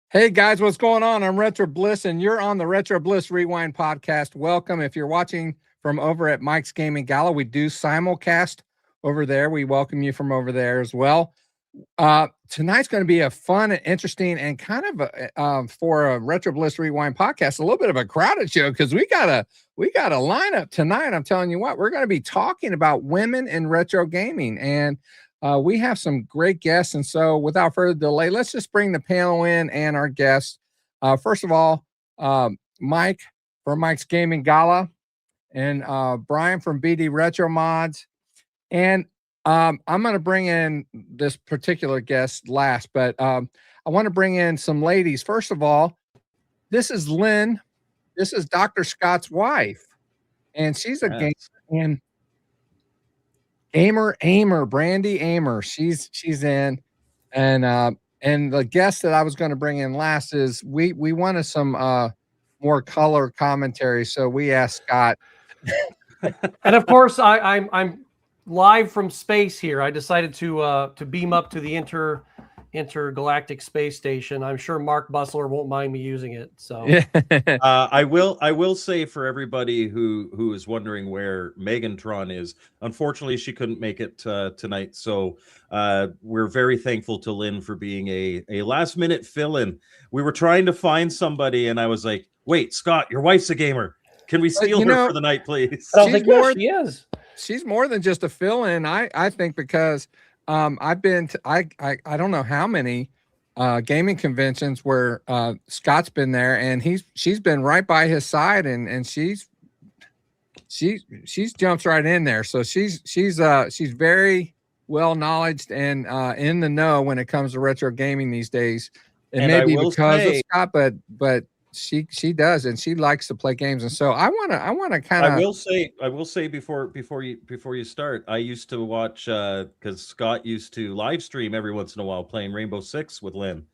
Hey guys, what's going on? I'm Retro Bliss, and you're on the Retro Bliss Rewind podcast. Welcome. If you're watching from over at Mike's Gaming Gala, we do simulcast over there. We welcome you from over there as well. Tonight's going to be a fun and interesting and kind of for a Retro Bliss Rewind podcast, a little bit of a crowded show because we got a lineup tonight. I'm telling you what, we're going to be talking about women in retro gaming, and we have some great guests. And so without further delay, let's just bring the panel in and our guests. First of all, Mike from Mike's Gaming Gala, and Brian from BD Retro Mods. And I'm going to bring in this particular guest last, but I want to bring in some ladies. First of all, this is Lynn. This is Dr. Scott's wife, and she's a gamer. And Ahmer, Brandy Ahmer. She's in, and the guest that I was going to bring in last is we wanted some more color commentary, so we asked Scott. And of course, I'm live from space here. I decided to beam up to the intergalactic space station. I'm sure Mark Bussler won't mind me using it. So I will say for everybody who is wondering where Megantron is, unfortunately she couldn't make it tonight. So we're very thankful to Lynn for being a last minute fill-in. We were trying to find somebody, and I was like, wait, Scott, your wife's a gamer. Can we steal her for the night, please? She is. She's more than just a fill-in, I think, because I've been to, I don't know how many gaming conventions where Scott's been there, and she's been right by his side, and she's jumps right in there. So she's very well knowledged and in the know when it comes to retro gaming these days. And maybe because of Scott, but she does, and she likes to play games. And so I want to kind of I will say before you start, I used to watch because Scott used to live stream every once in a while playing Rainbow Six with Lynn,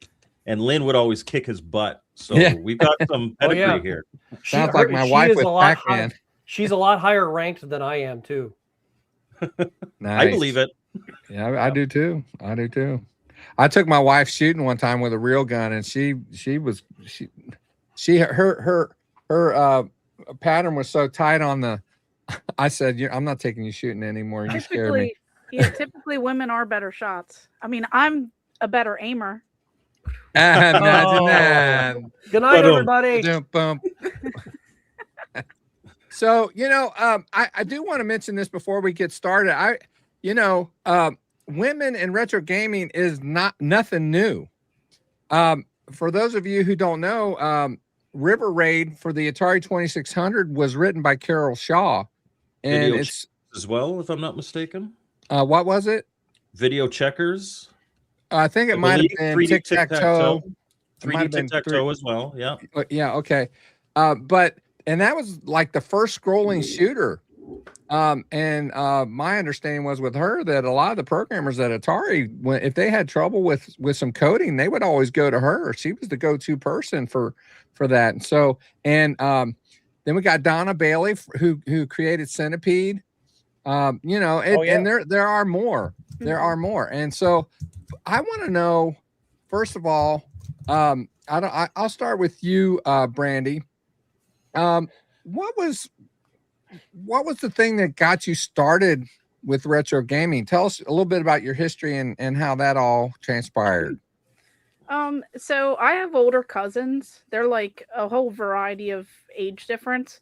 and Lynn would always kick his butt. So we've got some pedigree here. Sounds like my wife with Pac-Man. She's a lot higher ranked than I am too. Nice. I believe it. Yeah, I do too. I took my wife shooting one time with a real gun, and her pattern was so tight on the. I said, I'm not taking you shooting anymore. You scared me. Yeah, typically women are better shots. I mean, I'm a better aimer. Imagine that. Good night, everybody. So, I do want to mention this before we get started. Women in retro gaming is nothing new. For those of you who don't know, River Raid for the Atari 2600 was written by Carol Shaw, and Video it's as well, if I'm not mistaken. What was it? Video checkers. I think it might have been Tic-Tac-Toe. 3D Tic-Tac-Toe as well. Yeah. Yeah. Okay. And that was like the first scrolling shooter. And my understanding was with her that a lot of the programmers at Atari, if they had trouble with some coding, they would always go to her. She was the go-to person for that. And so, then we got Donna Bailey, who created Centipede. And there are more. There are more. And so, I want to know, first of all, I'll start with you, Brandy. What was the thing that got you started with retro gaming? Tell us a little bit about your history and how that all transpired. So I have older cousins. They're like a whole variety of age difference.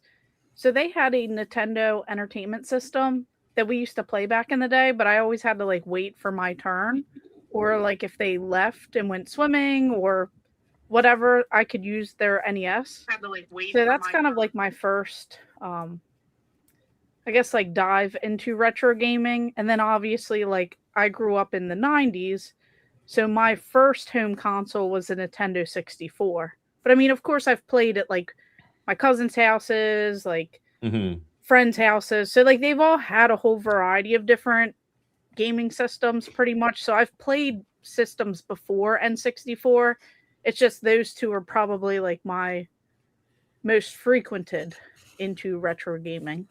So they had a Nintendo Entertainment System that we used to play back in the day, but I always had to like wait for my turn, or like if they left and went swimming or whatever, I could use their NES. So that's kind of like my first I guess like dive into retro gaming. And then obviously like I grew up in the 90s. So my first home console was a Nintendo 64. But I mean, of course I've played at like my cousins' houses, like friends' houses. So like they've all had a whole variety of different gaming systems pretty much. So I've played systems before N64. It's just those two are probably like my most frequented into retro gaming.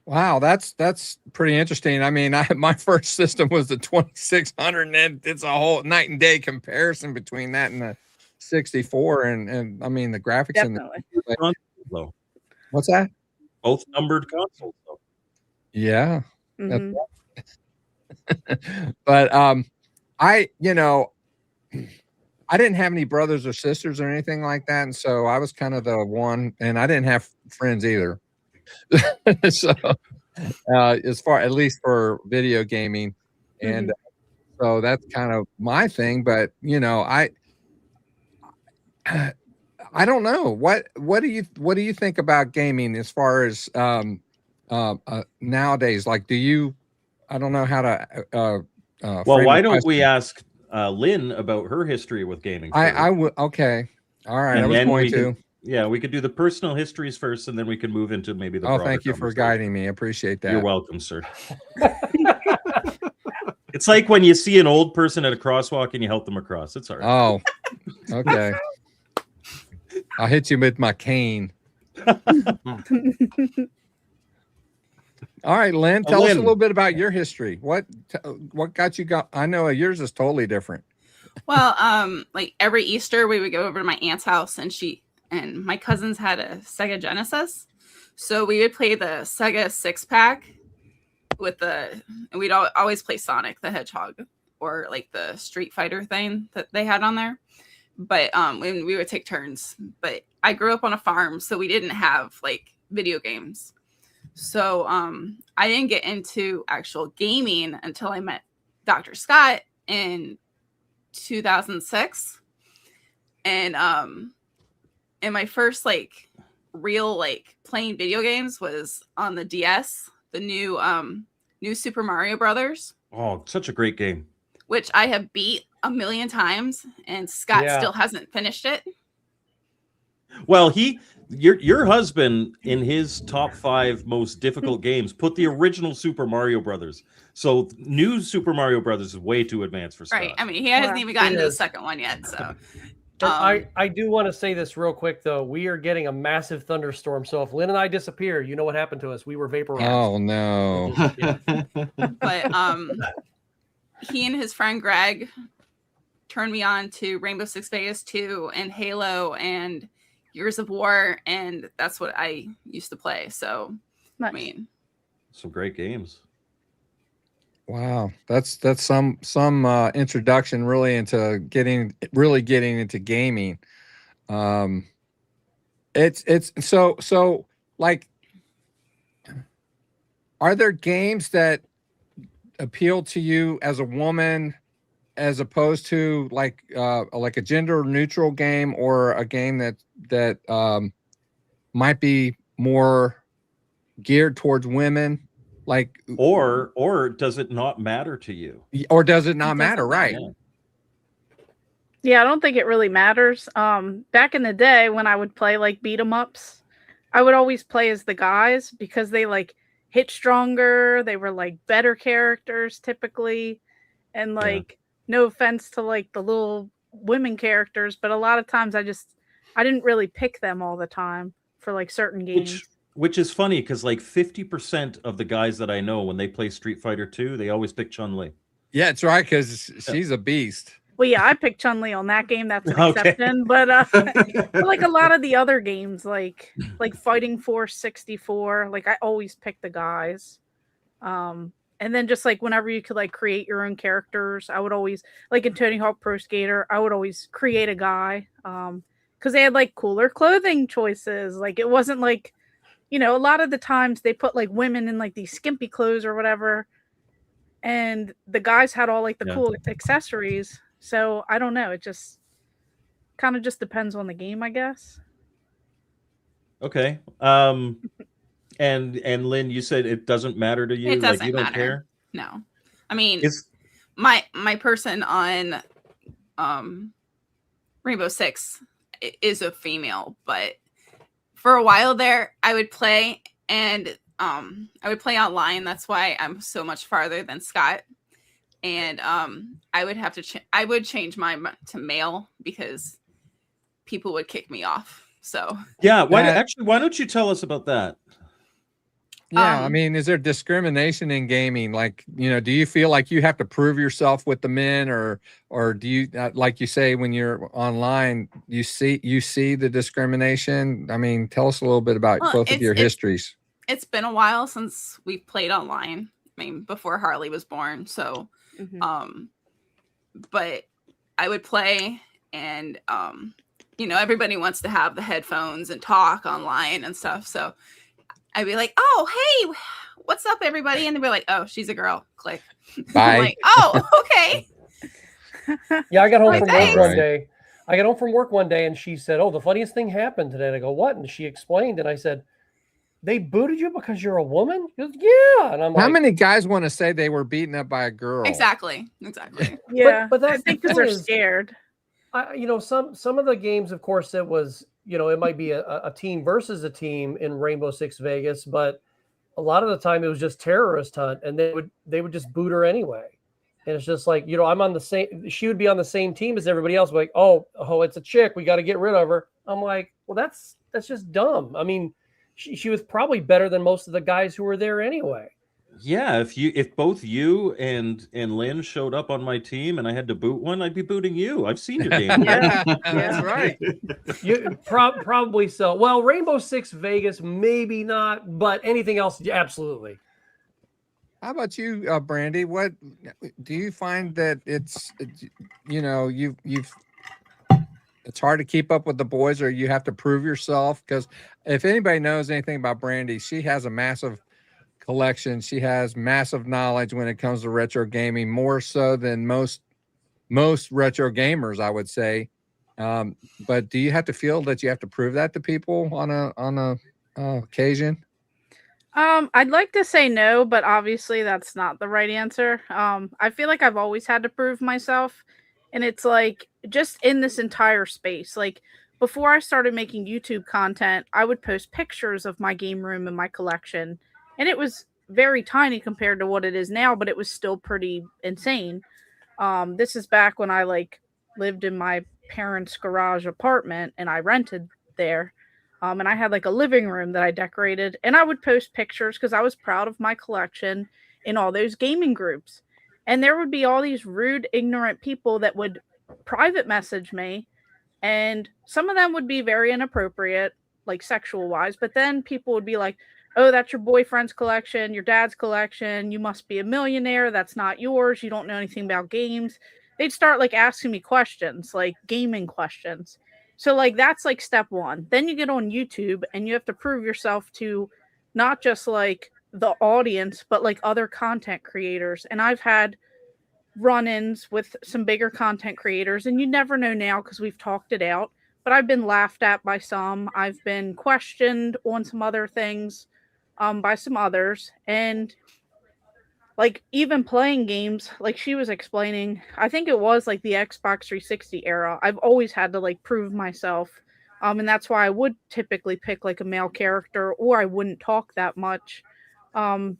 Wow, that's pretty interesting. I mean, my first system was the 2600, and it's a whole night and day comparison between that and the 64. And I mean, the graphics and Definitely. Though. what's that? Both numbered consoles, though. Yeah, Mhm. but I didn't have any brothers or sisters or anything like that, and so I was kind of the one, and I didn't have friends either. So as far, at least for video gaming, and so that's kind of my thing. But I don't know what do you think about gaming as far as nowadays? Like, do you? I don't know how to. Well, frame why the don't we question. ask Lynn about her history with gaming? I would. Okay, all right. And I was then going we to. can, yeah, we could do the personal histories first, and then we can move into maybe the. Oh, broader thank you for conversation. guiding me. I appreciate that. You're welcome, sir. It's like when you see an old person at a crosswalk and you help them across. It's all right. Oh, okay. I'll hit you with my cane. All right, Lynn, tell us a Lynn. little bit about your history. What got you got? I know yours is totally different. Well, like every Easter we would go over to my aunt's house, and my cousins had a Sega Genesis. So we would play the Sega 6-pack and we'd always play Sonic the Hedgehog or like the Street Fighter thing that they had on there. But when we would take turns. But I grew up on a farm, so we didn't have like video games. So I didn't get into actual gaming until I met Dr. Scott in 2006. And my first like real like playing video games was on the DS, the new Super Mario Brothers. Oh, such a great game. Which I have beat a million times, and Scott still hasn't finished it. Well, your husband in his top 5 most difficult games put the original Super Mario Brothers. So new Super Mario Brothers is way too advanced for Scott. Right. I mean, he hasn't even gotten to the second one yet. So I do want to say this real quick, though. We are getting a massive thunderstorm. So if Lynn and I disappear, you know what happened to us. We were vaporized. Oh, no. But he and his friend Greg turned me on to Rainbow Six Vegas 2 and Halo and Gears of War. And that's what I used to play. So, Nice. I mean, some great games. Wow, that's some introduction really into getting into gaming. It's so like, are there games that appeal to you as a woman as opposed to like a gender neutral game, or a game that might be more geared towards women? Like, or does it not matter to you? Or does it not matter? Right. Yeah, I don't think it really matters. Back in the day when I would play like beat 'em ups, I would always play as the guys because they like hit stronger. They were like better characters typically. And like, no offense to like the little women characters, but a lot of times I didn't really pick them all the time for like certain games. Which is funny because like 50% of the guys that I know when they play Street Fighter 2, they always pick Chun-Li. Yeah, it's right, because she's a beast. Well, yeah, I picked Chun-Li on that game. That's an exception. But like a lot of the other games, like Fighting Force 64, like I always pick the guys. And then just like whenever you could like create your own characters, I would always, like in Tony Hawk Pro Skater, I would always create a guy. Because they had like cooler clothing choices. Like it wasn't like, a lot of the times they put like women in like these skimpy clothes or whatever. And the guys had all like the cool accessories. So I don't know. It just kind of just depends on the game, I guess. Okay. And Lynn, you said it doesn't matter to you. It doesn't like you don't matter. care. No, I mean, my person on Rainbow Six is a female, but for a while there, I would play and I would play online. That's why I'm so much farther than Scott. And I would have to I would change mine to male because people would kick me off. So yeah, why don't you tell us about that? Yeah, I mean, is there discrimination in gaming? Like, do you feel like you have to prove yourself with the men, or do you, like you say, when you're online, you see the discrimination? I mean, tell us a little bit about both of your histories. It's been a while since we've played online. I mean, before Harley was born, so but I would play, and everybody wants to have the headphones and talk online and stuff, so I'd be like, oh, hey, what's up, everybody? And they'd be like, oh, she's a girl. Click. Bye. I'm like, oh, okay. Yeah, I got home from thanks. work one day. I got home from work one day, and she said, oh, the funniest thing happened today. And I go, what? And she explained, and I said, they booted you because you're a woman? She goes, yeah. And I'm like, how many guys want to say they were beaten up by a girl? Exactly. Yeah, but that's I think because they're scared. Some of the games, of course, it was, it might be a team versus a team in Rainbow Six Vegas, but a lot of the time it was just terrorist hunt, and they would just boot her anyway. And it's just like, I'm on the same, she would be on the same team as everybody else. Like, oh, it's a chick, we got to get rid of her. I'm like, well, that's just dumb. I mean, she was probably better than most of the guys who were there anyway. Yeah, if both you and Lynn showed up on my team and I had to boot one, I'd be booting you. I've seen your game. Yeah, that's right. You probably so. Well, Rainbow Six Vegas, maybe not, but anything else, absolutely. How about you, Brandy? What do you find that it's it's hard to keep up with the boys, or you have to prove yourself? Because if anybody knows anything about Brandy, she has a massive collection. She has massive knowledge when it comes to retro gaming, more so than most retro gamers, I would say. But do you have to feel that you have to prove that to people on a occasion? I'd like to say no, but obviously that's not the right answer. I feel like I've always had to prove myself, and it's like just in this entire space. Like before I started making YouTube content, I would post pictures of my game room and my collection. And it was very tiny compared to what it is now, but it was still pretty insane. This is back when I lived in my parents' garage apartment and I rented there. And I had a living room that I decorated, and I would post pictures because I was proud of my collection in all those gaming groups. And there would be all these rude, ignorant people that would private message me, and some of them would be very inappropriate, like sexual wise, but then people would be like, oh, that's your boyfriend's collection, your dad's collection, you must be a millionaire, that's not yours, you don't know anything about games. They'd start asking me questions, like gaming questions. So that's step one. Then you get on YouTube and you have to prove yourself to not just the audience, but other content creators. And I've had run-ins with some bigger content creators, and you never know now because we've talked it out, but I've been laughed at by some. I've been questioned on some other things by some others. And even playing games, she was explaining, I think it was the Xbox 360 era, I've always had to prove myself. And that's why I would typically pick a male character, or I wouldn't talk that much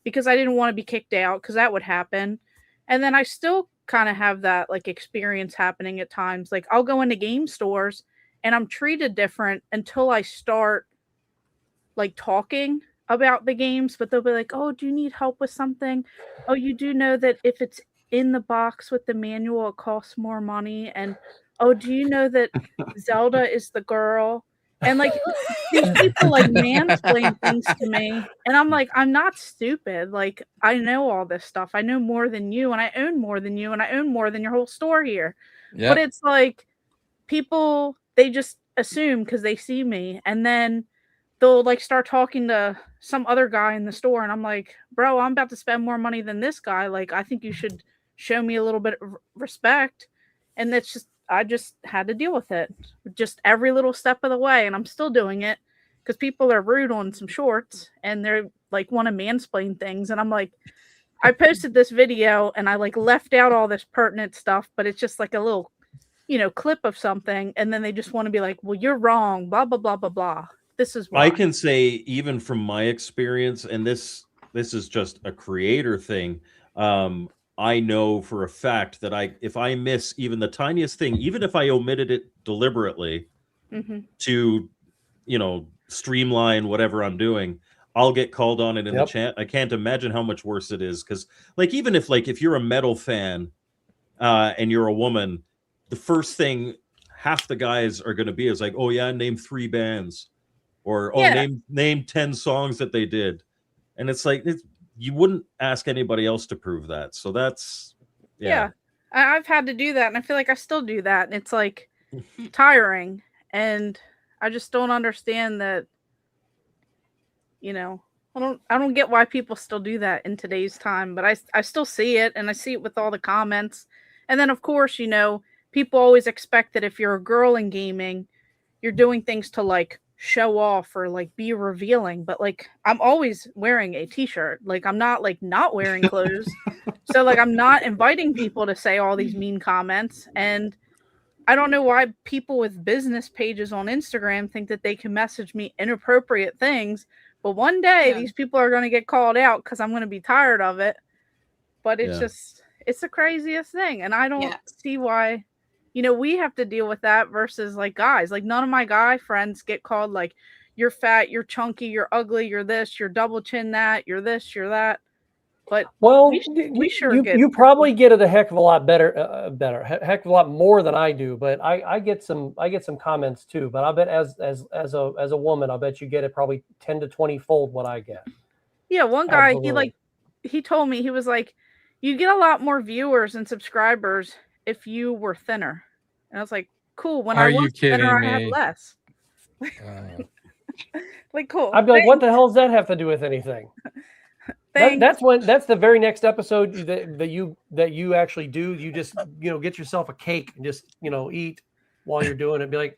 because I didn't want to be kicked out, because that would happen. And then I still kind of have that experience happening at times. I'll go into game stores and I'm treated different until I start talking about the games, but they'll be like, oh, do you need help with something? Oh, you do know that if it's in the box with the manual, it costs more money. And oh, do you know that Zelda is the girl? And these people mansplain things to me, and I'm like, I'm not stupid. I know all this stuff. I know more than you, and I own more than you, and I own more than your whole store here. Yep. But it's people, they just assume because they see me, and then they'll start talking to some other guy in the store, and I'm like, bro, I'm about to spend more money than this guy. I think you should show me a little bit of respect. And that's just, I just had to deal with it just every little step of the way. And I'm still doing it because people are rude on some shorts and they're want to mansplain things. And I'm like, I posted this video and I left out all this pertinent stuff, but it's just a little, clip of something. And then they just want to be like, well, you're wrong, blah, blah, blah, blah, blah. This is why. I can say, even from my experience, and this is just a creator thing. I know for a fact that if I miss even the tiniest thing, even if I omitted it deliberately to, streamline whatever I'm doing, I'll get called on it in the Yep. chat. I can't imagine how much worse it is, because like even if you're a metal fan and you're a woman, the first thing half the guys are going to be is like, oh yeah, name 3 bands, or oh Yeah. name 10 songs that they did, and it's like you wouldn't ask anybody else to prove that. So that's Yeah. I've had to do that, and I feel like I still do that, and it's like tiring, and I just don't understand that. I don't get why people still do that in today's time, but I still see it, and I see it with all the comments. And then of course, people always expect that if you're a girl in gaming, you're doing things to like show off or like be revealing, but like I'm always wearing a t-shirt. Like I'm not like not wearing clothes. So like I'm not inviting people to say all these mean comments, and I don't know why people with business pages on Instagram think that they can message me inappropriate things. But one day these people are going to get called out because I'm going to be tired of it. But it's it's the craziest thing. And I don't see why, we have to deal with that versus like guys. Like none of my guy friends get called like, you're fat, you're chunky, you're ugly, you're this, you're double chin that, you're this, you're that. But you probably get it a heck of a lot heck of a lot more than I do. But I get some comments too. But I bet as a woman, I bet you get it probably 10 to 20 fold what I get. Yeah, one guy he told me, he was like, you get a lot more viewers and subscribers if you were thinner. And I was like, cool. When I was thinner, I had less. Like cool. I'd be like, what the hell does that have to do with anything? That's the very next episode that you actually do. You just get yourself a cake and just eat while you're doing it. Be like,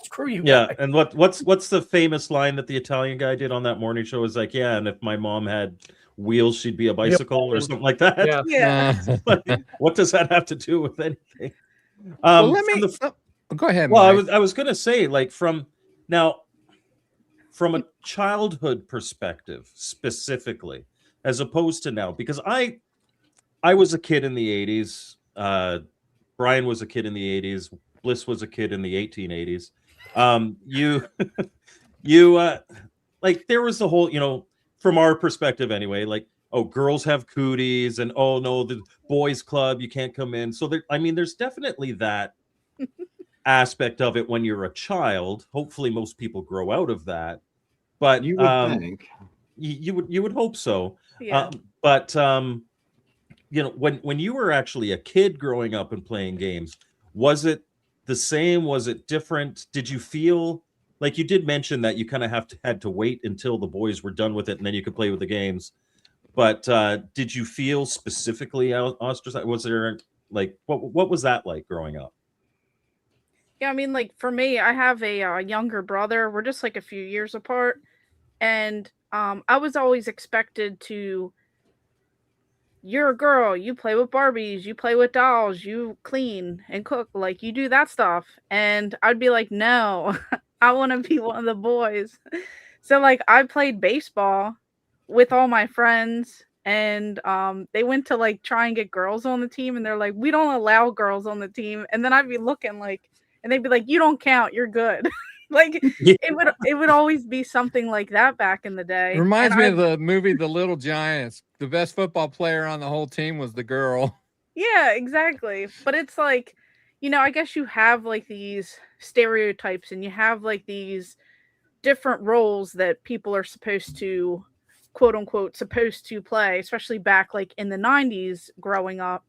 screw you. Yeah, guys. and what's the famous line that the Italian guy did on that morning show? Is like, yeah, and if my mom had wheels, she'd be a bicycle or something like that. Yeah. What does that have to do with anything? Well, go ahead. Well, Mike. I was gonna say, like, from a childhood perspective specifically, as opposed to now, because I was a kid in the 80s. Brian was a kid in the 80s. Bliss was a kid in the 1880s. Like there was the whole, from our perspective anyway, like, oh, girls have cooties, and oh no, the boys club, you can't come in. So there's definitely that aspect of it when you're a child. Hopefully most people grow out of that, but you would think you would hope so. Yeah. But when you were actually a kid growing up and playing games, was it the same? Was it different? Did you feel like, you did mention that you kind of had to wait until the boys were done with it and then you could play with the games, but did you feel specifically ostracized? Was there like what was that like growing up? Yeah, I mean, like for me, I have a younger brother. We're just like a few years apart, and I was always expected to. You're a girl. You play with Barbies. You play with dolls. You clean and cook. Like you do that stuff, and I'd be like, no, I want to be one of the boys. So like, I played baseball with all my friends, and they went to like try and get girls on the team, and they're like, we don't allow girls on the team, and then I'd be looking like. And they'd be like, you don't count, you're good. Like it would always be something like that back in the day. Reminds me of the movie The Little Giants. The best football player on the whole team was the girl. Yeah, exactly. But it's like, I guess you have like these stereotypes, and you have like these different roles that people are supposed to, quote unquote, supposed to play, especially back like in the 90s growing up.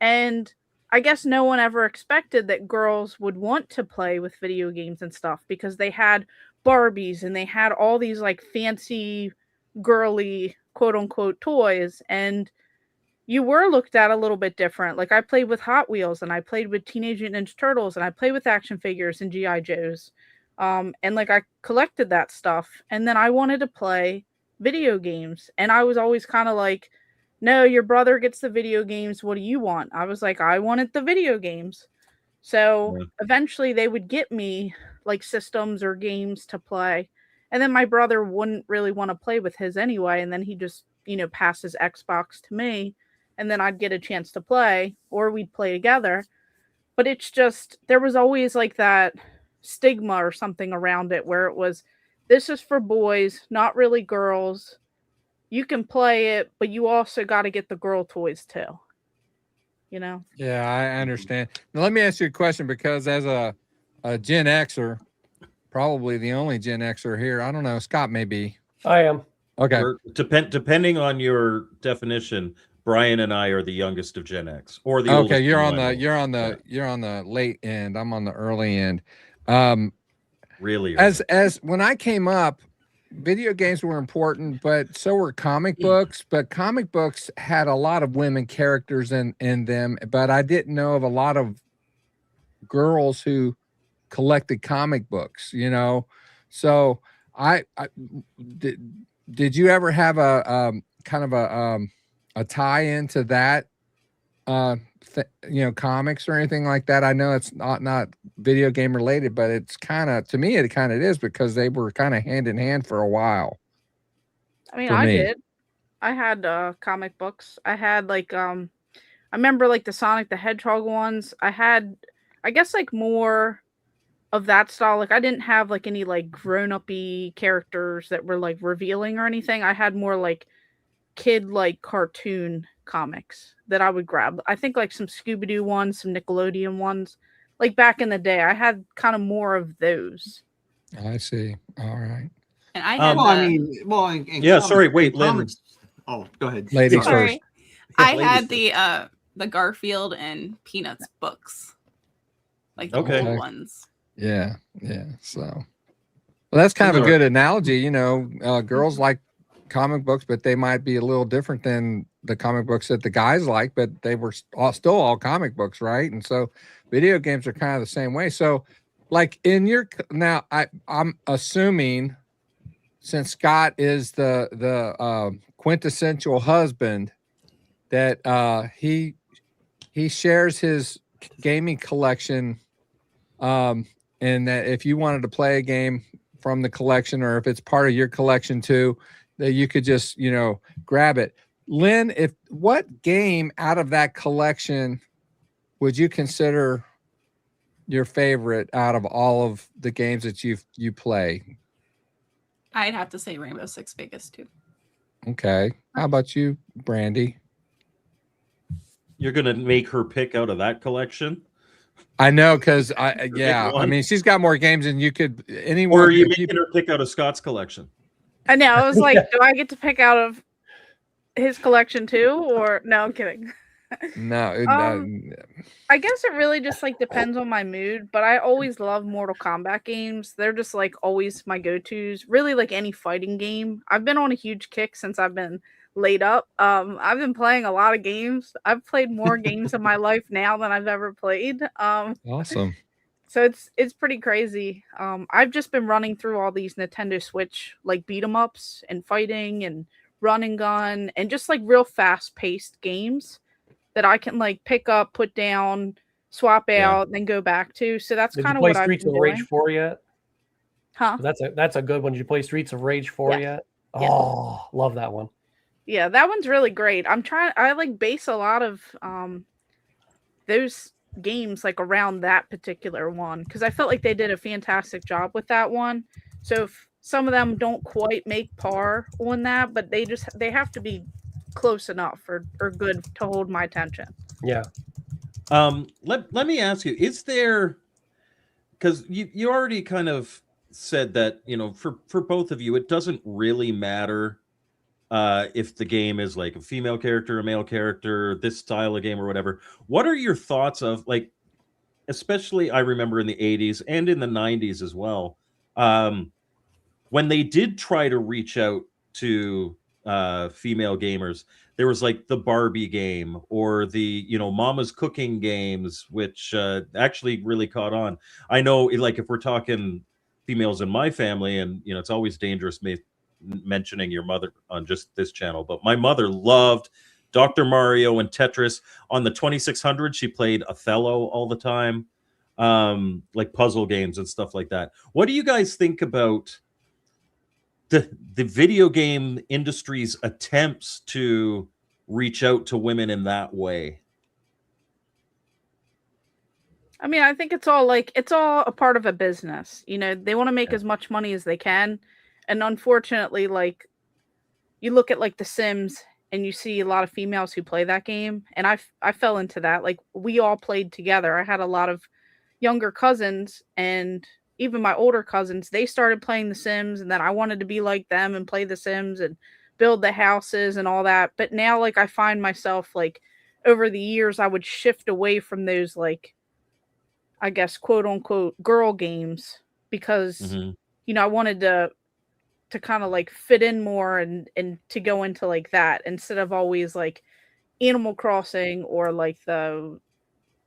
And I guess no one ever expected that girls would want to play with video games and stuff, because they had Barbies and they had all these like fancy girly quote unquote toys, and you were looked at a little bit different. Like I played with Hot Wheels, and I played with Teenage Mutant Ninja Turtles, and I played with action figures and G.I. Joes. And like I collected that stuff, and then I wanted to play video games, and I was always kind of like, no, your brother gets the video games. What do you want? I was like, I wanted the video games. So eventually they would get me like systems or games to play. And then my brother wouldn't really want to play with his anyway. And then he just, pass his Xbox to me. And then I'd get a chance to play, or we'd play together. But it's just, there was always like that stigma or something around it where it was, this is for boys, not really girls. You can play it, but you also got to get the girl toys too. You know? Yeah, I understand. Now, let me ask you a question, because as a Gen Xer, probably the only Gen Xer here, I don't know, Scott may be. I am. Okay. Depending on your definition, Brian and I are the youngest of Gen X, or the Okay, oldest you're on millennial. you're on the late end. I'm on the early end. Really? As when I came up, video games were important, but so were comic books. But comic books had a lot of women characters in them, but I didn't know of a lot of girls who collected comic books, you know. So I did you ever have a kind of a tie into that you know, comics or anything like that? I know it's not video game related, but it's kind of, to me, it kind of is, because they were kind of hand in hand for a while. I mean, For I me. did. I had comic books. I had like I remember like the Sonic the Hedgehog ones. I had, I guess, like more of that style. Like I didn't have like any like grown-up-y characters that were like revealing or anything. I had more like kid like cartoon comics that I would grab. I think like some Scooby-Doo ones, some Nickelodeon ones. Like back in the day, I had kind of more of those. I see. All right. And I had Well, I the- mean, well, in Yeah, comics- sorry, wait, in Lynn. comics- Oh, go ahead. Ladies Sorry. first. I Ladies had first. the Garfield and Peanuts books, like the Okay. old ones. Yeah. So, well, that's kind of a good analogy. You know, girls like comic books, but they might be a little different than the comic books that the guys like, but they were still all comic books, right? And so video games are kind of the same way. So like in your, now I'm assuming, since Scott is the quintessential husband, that he shares his gaming collection, and that if you wanted to play a game from the collection, or if it's part of your collection too, that you could just, you know, grab it. Lynn, what game out of that collection would you consider your favorite out of all of the games that you play? I'd have to say Rainbow Six Vegas too. Okay. How about you, Brandy? You're gonna make her pick out of that collection, I know, because Pick I one. mean, she's got more games than you could or anyone. are you if making her pick out of Scott's collection? I know. I was like, do I get to pick out of his collection too? Or no, I'm kidding. No, I guess it really just like depends on my mood, but I always love Mortal Kombat games. They're just like always my go-tos. Really, like any fighting game. I've been on a huge kick since I've been laid up. I've been playing a lot of games. I've played more games in my life now than I've ever played. awesome. So it's pretty crazy. I've just been running through all these Nintendo Switch like beat 'em ups and fighting and run and gun and just like real fast-paced games that I can like pick up, put down, swap out, then go back to. So that's Did kind you of play what I've Streets been of Rage doing. 4 yet? Huh? That's a good one. Did you play Streets of Rage 4 Yes. yet? Yes. Oh, love that one. Yeah, that one's really great. I like base a lot of those games like around that particular one because I felt like they did a fantastic job with that one. So if some of them don't quite make par on that, but they have to be close enough or good to hold my attention. Yeah. Let me ask you, is there, because you already kind of said that, you know, for both of you, it doesn't really matter if the game is like a female character, a male character, this style of game or whatever. What are your thoughts of, like, especially I remember in the 80s and in the 90s as well, when they did try to reach out to female gamers, there was like the Barbie game or the, you know, Mama's Cooking games, which actually really caught on. I know, like, if we're talking females in my family, and, you know, it's always dangerous mentioning your mother on just this channel, but my mother loved Dr. Mario and Tetris. On the 2600, she played Othello all the time, like puzzle games and stuff like that. What do you guys think about the video game industry's attempts to reach out to women in that way? I mean, I think it's all a part of a business. You know, they want to make as much money as they can. And unfortunately, like you look at like The Sims and you see a lot of females who play that game. And I fell into that. Like we all played together. I had a lot of younger cousins and even my older cousins, they started playing The Sims and then I wanted to be like them and play The Sims and build the houses and all that. But now like I find myself like over the years I would shift away from those like I guess quote unquote girl games because Mhm. you know I wanted to kind of like fit in more and to go into like that instead of always like Animal Crossing or like the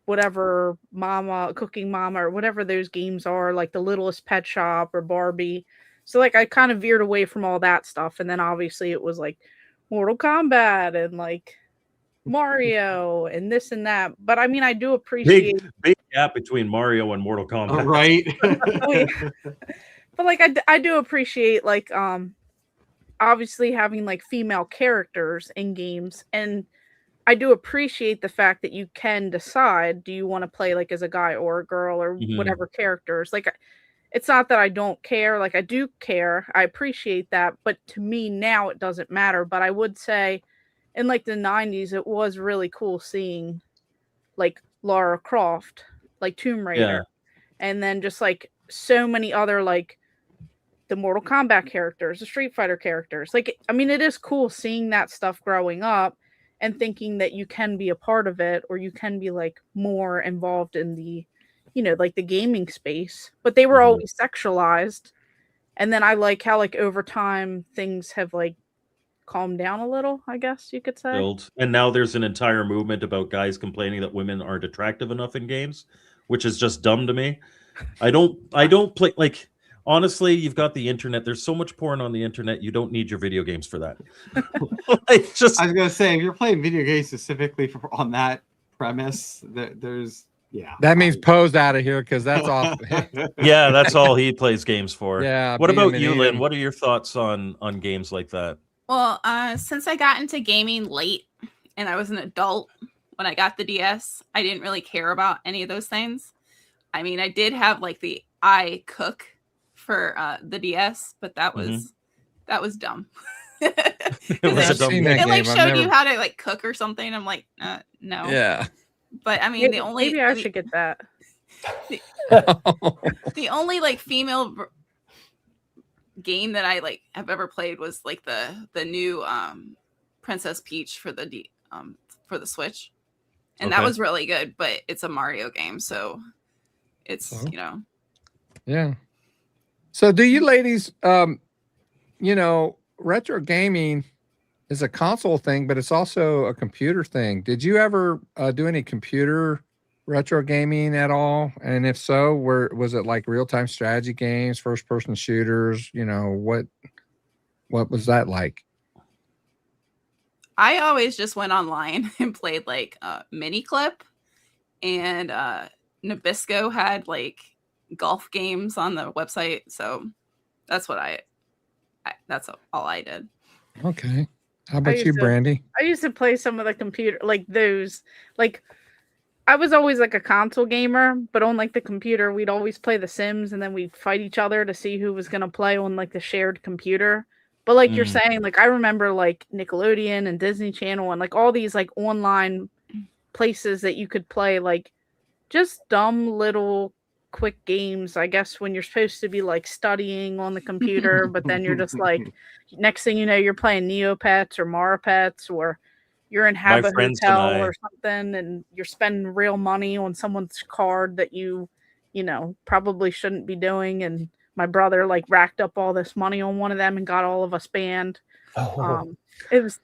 whatever mama cooking mama or whatever those games are like the Littlest Pet Shop or Barbie. So like I kind of veered away from all that stuff and then obviously it was like Mortal Kombat and like Mario and this and that. But I mean I do appreciate Big gap between Mario and Mortal Kombat. Right. Oh, yeah. But like I do appreciate like obviously having like female characters in games and I do appreciate the fact that you can decide do you want to play like as a guy or a girl or Mhm. whatever characters. Like it's not that I don't care, like I do care. I appreciate that, but to me now it doesn't matter, but I would say in like the 90s it was really cool seeing like Lara Croft, like Tomb Raider. And then just like so many other like the Mortal Kombat characters, the Street Fighter characters. Like, I mean, it is cool seeing that stuff growing up and thinking that you can be a part of it or you can be like more involved in the, you know, like the gaming space. But they were Mhm. always sexualized. And then I like how like over time things have like calmed down a little, I guess you could say. Build. And now there's an entire movement about guys complaining that women aren't attractive enough in games, which is just dumb to me. I don't play like honestly, you've got the internet. There's so much porn on the internet. You don't need your video games for that. Like, just I was gonna say, if you're playing video games specifically on that premise, there's That means Poe's out of here because that's off. yeah, that's all he plays games for. Yeah. What beat him about and you, eat Lynn? him. What are your thoughts on games like that? Well, since I got into gaming late and I was an adult when I got the DS, I didn't really care about any of those things. I mean, I did have like the iCook for the DS, but that was dumb. It was I've a dumb seen game. that It like game. I've showed you never- how to like cook or something. I'm like, no. Yeah. But I mean, the only Maybe I should get that. the only like female game that I like have ever played was like the new Princess Peach for the Switch, and that Okay. was really good. But it's a Mario game, so it's Oh. you know. Yeah. So do you ladies you know, retro gaming is a console thing, but it's also a computer thing. Did you ever do any computer retro gaming at all? And if so, was it like real-time strategy games, first-person shooters? You know, what was that like? I always just went online and played like Mini Clip, and Nabisco had like golf games on the website, so that's what that's all I did. Okay. How about you, used to- Brandy? I used to play some of the computer, like those, like I was always like a console gamer, but on like the computer, we'd always play The Sims and then we'd fight each other to see who was going to play on like the shared computer. But like you're saying, like I remember like Nickelodeon and Disney Channel and like all these like online places that you could play like just dumb little quick games, I guess, when you're supposed to be like studying on the computer, but then you're just like, next thing you know, you're playing Neopets or Maripets, or you're in Habit friends and Hotel I- or something, and you're spending real money on someone's card that you know, probably shouldn't be doing. And my brother like racked up all this money on one of them and got all of us banned. That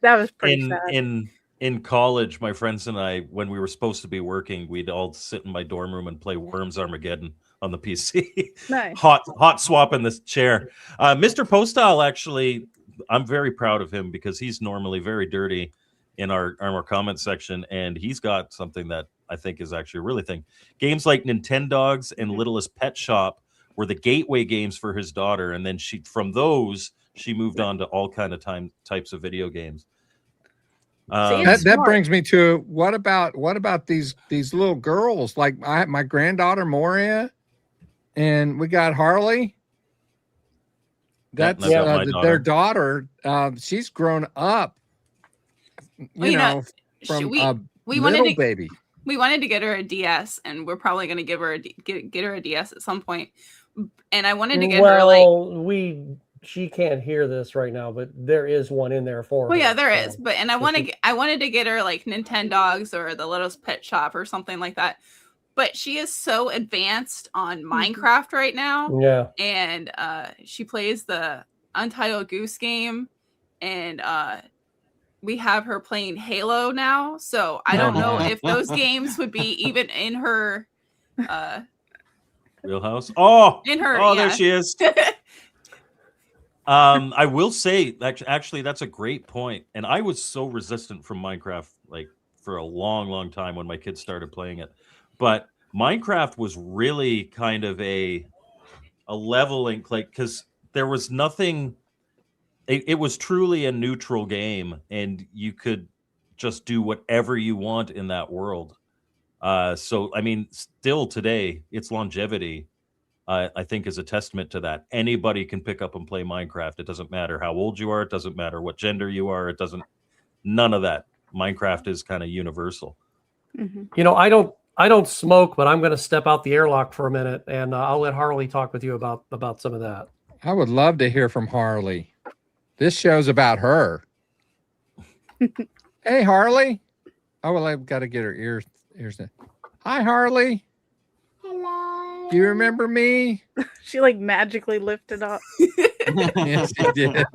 was pretty sad. In college, my friends and I, when we were supposed to be working, we'd all sit in my dorm room and play Worms Armageddon on the PC. Nice. hot swap in this chair. Mr. Postal, actually, I'm very proud of him because he's normally very dirty in our comment section, and he's got something that I think is actually a really thing. Games like Nintendogs and Littlest Pet Shop were the gateway games for his daughter, and then she moved on to all kind of types of video games. it's That smart. brings me to what about these little girls like my granddaughter Moria, and we got Harley. That's I've got my their daughter. daughter. She's grown up, Well, you know, from we a we wanted little to baby. we wanted to get her a DS, and we're probably going to give her get her a DS at some point. And I wanted to get her like, she can't hear this right now, but there is one in there for well, her. yeah, there so. is, but and I wanted to get her like Nintendogs or the Littlest Pet Shop or something like that. But she is so advanced on Minecraft right now. Yeah. And she plays the Untitled Goose Game, and we have her playing Halo now. So I don't know if those games would be even in her Wheelhouse. Oh, yeah. there she is. I will say actually that's a great point. And I was so resistant from Minecraft like for a long time when my kids started playing it. But Minecraft was really kind of a leveling, like, because there was nothing. It was truly a neutral game, and you could just do whatever you want in that world. So, I mean, still today, its longevity, I think, is a testament to that. Anybody can pick up and play Minecraft. It doesn't matter how old you are. It doesn't matter what gender you are. It doesn't. None of that. Minecraft is kind of universal. You know, I don't smoke, but I'm going to step out the airlock for a minute, and I'll let Harley talk with you about some of that. I would love to hear from Harley. This show's about her. Hey, Harley. Oh, well, I've got to get her ears. Hi, Harley. Hello. Do you remember me? She like magically lifted up. Yes, she did.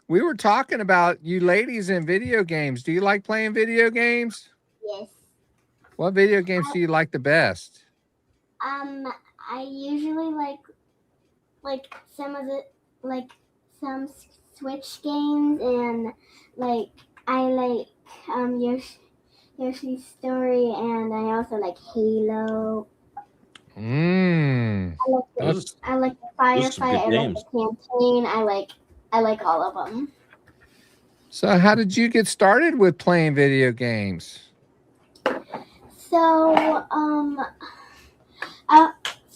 We were talking about you ladies in video games. Do you like playing video games? Yes. What video games do you like the best? I usually like some of the some Switch games, and I like Yoshi's Story, and I also like Halo. I like the Firefight. I like the Campaign. I like all of them. So how did you get started with playing video games? So,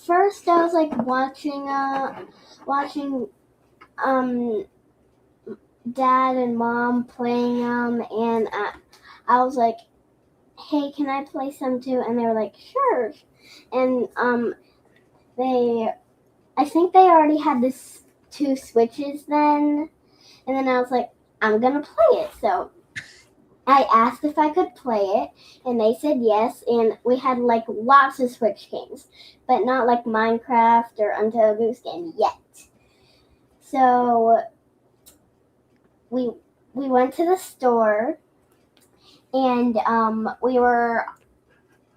first I was like watching Dad and Mom playing them, and I was like, hey, can I play some too? And they were like, sure. And I think they already had this 2 Switches then, and then I was like, I'm gonna play it. So I asked if I could play it, and they said yes, and we had like lots of Switch games, but not like Minecraft or Untitled Goose Game yet. So we went to the store, and we were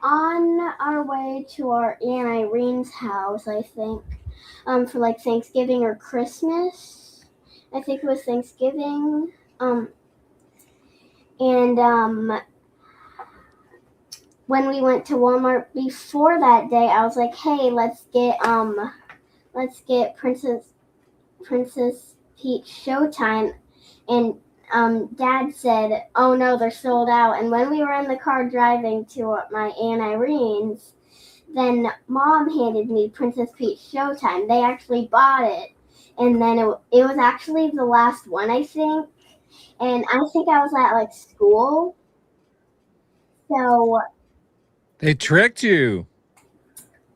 on our way to our Aunt Irene's house, I think, for like Thanksgiving or Christmas. I think it was Thanksgiving. And when we went to Walmart before that day, I was like, hey, let's get Princess Peach Showtime. And Dad said, oh no, they're sold out. And when we were in the car driving to my Aunt Irene's, then Mom handed me Princess Peach Showtime. They actually bought it. And then it was actually the last one, I think. And I think I was at like school. So They tricked you.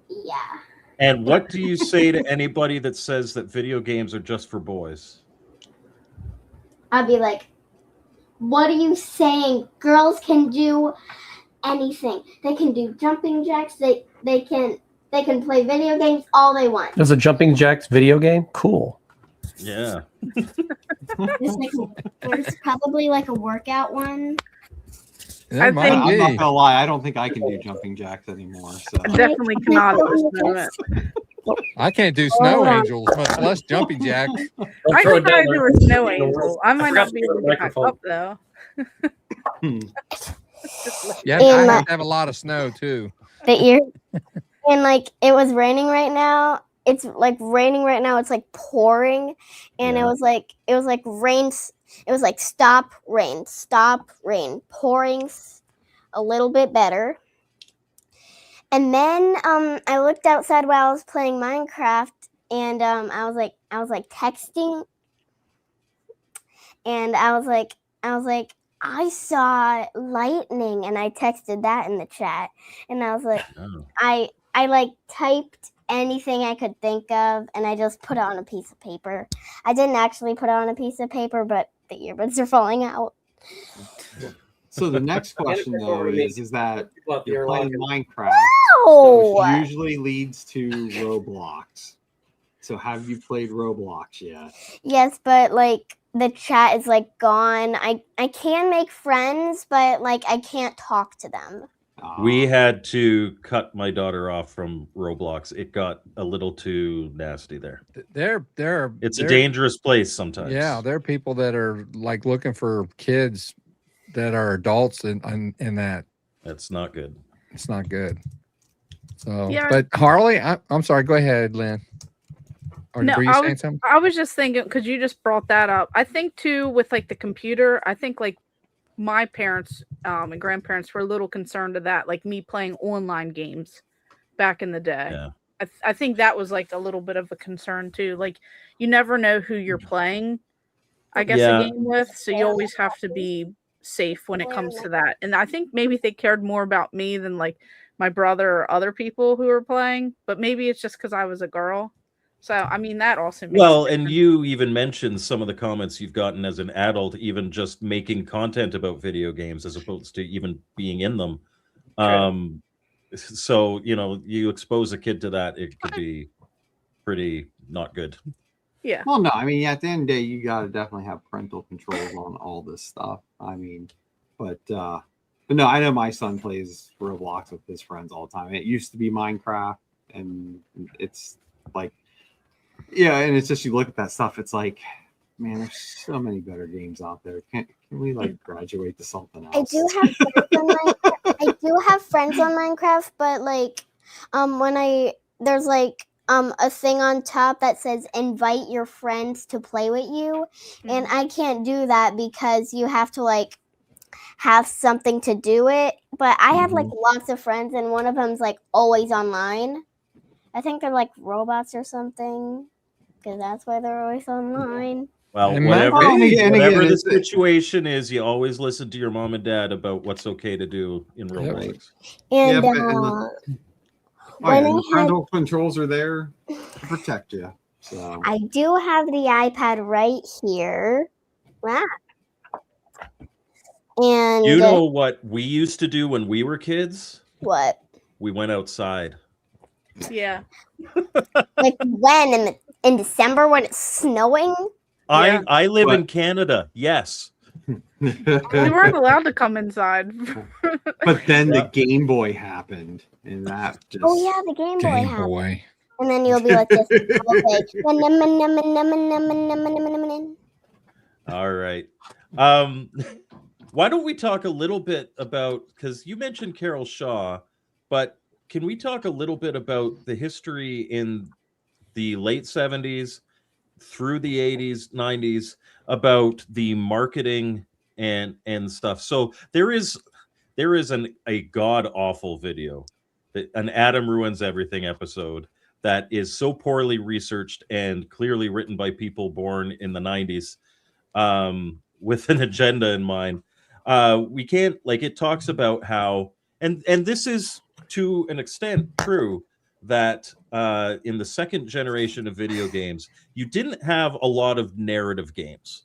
yeah. And what do you say to anybody that says that video games are just for boys? I'd be like, what are you saying? Girls can do anything. They can do jumping jacks. They can play video games all they want. There's a Jumping Jacks video game? Cool. Yeah. There's probably like a workout one. That might I'm be. not gonna lie, I don't think I can do jumping jacks anymore. So I definitely cannot at this moment. I can't do snow angels, much less jumping jacks. I think I do a snow angel. I might not be able to get back up though. Yeah, And I have to have a lot of snow too. The ear, and like it was raining right now. It's like raining right now. It's like pouring, and Yeah. it was like rain. It was like stop, rain, pouring a little bit better. And then I looked outside while I was playing Minecraft, and I was like texting, and I was like, I saw lightning, and I texted that in the chat, and I was like, I like typed anything I could think of, and I just put it on a piece of paper. I didn't actually put it on a piece of paper, but the earbuds are falling out. So the next question though is that you're playing Minecraft, Oh, which usually leads to Roblox. So have you played Roblox yet? yes, but like the chat is like gone. I can make friends, but like I can't talk to them. We had to cut my daughter off from Roblox. It got a little too nasty there. It's a dangerous place sometimes. Yeah, there are people that are like looking for kids that are adults in that. That's not good. It's not good. So, Yeah. but Harley, I'm sorry. Go ahead, Lynn. Or No, were you saying something? I was just thinking, because you just brought that up. I think too, with like the computer, I think like my parents and grandparents were a little concerned of that, like me playing online games back in the day. Yeah. I think that was like a little bit of a concern too. Like you never know who you're playing, I guess, Yeah. a game with. So you always have to be safe when it comes to that. And I think maybe they cared more about me than like my brother or other people who were playing. But maybe it's just because I was a girl. So I mean that also makes Well, and you even mentioned some of the comments you've gotten as an adult, even just making content about video games as opposed to even being in them. So you expose a kid to that, it could be pretty not good. Yeah. Well, no, I mean, at the end of the day, you got to definitely have parental controls on all this stuff. I mean, but no, I know my son plays Roblox with his friends all the time. It used to be Minecraft, and it's like, yeah, and it's just you look at that stuff, it's like, man, there's so many better games out there. Can we like graduate to something else? I do have friends on Minecraft. I do have friends on Minecraft, but like when there's like a thing on top that says invite your friends to play with you, and I can't do that because you have to like have something to do it. But I have like lots of friends, and one of them's like always online. I think they're like robots or something, because that's why they're always online. Well, And whatever again, the situation is, you always listen to your mom and dad about what's okay to do in Roblox. And the parental controls are there to protect you. So I do have the iPad right here. Wow. And you know what we used to do when we were kids? What? We went outside. Yeah. Like when in December when it's snowing? I live in Canada. Yes. We weren't allowed to come inside. But then the Game Boy happened, and that just The Game Boy happened. Boy. And then you'll be like this. All right. Why don't we talk a little bit about, because you mentioned Carol Shaw, but can we talk a little bit about the history in the late 70s through the 80s, 90s about the marketing and stuff? So there is a god awful video, an Adam Ruins Everything episode that is so poorly researched and clearly written by people born in the 90s with an agenda in mind. We can't, like, it talks about how, and this is to an extent true, that in the second generation of video games, you didn't have a lot of narrative games.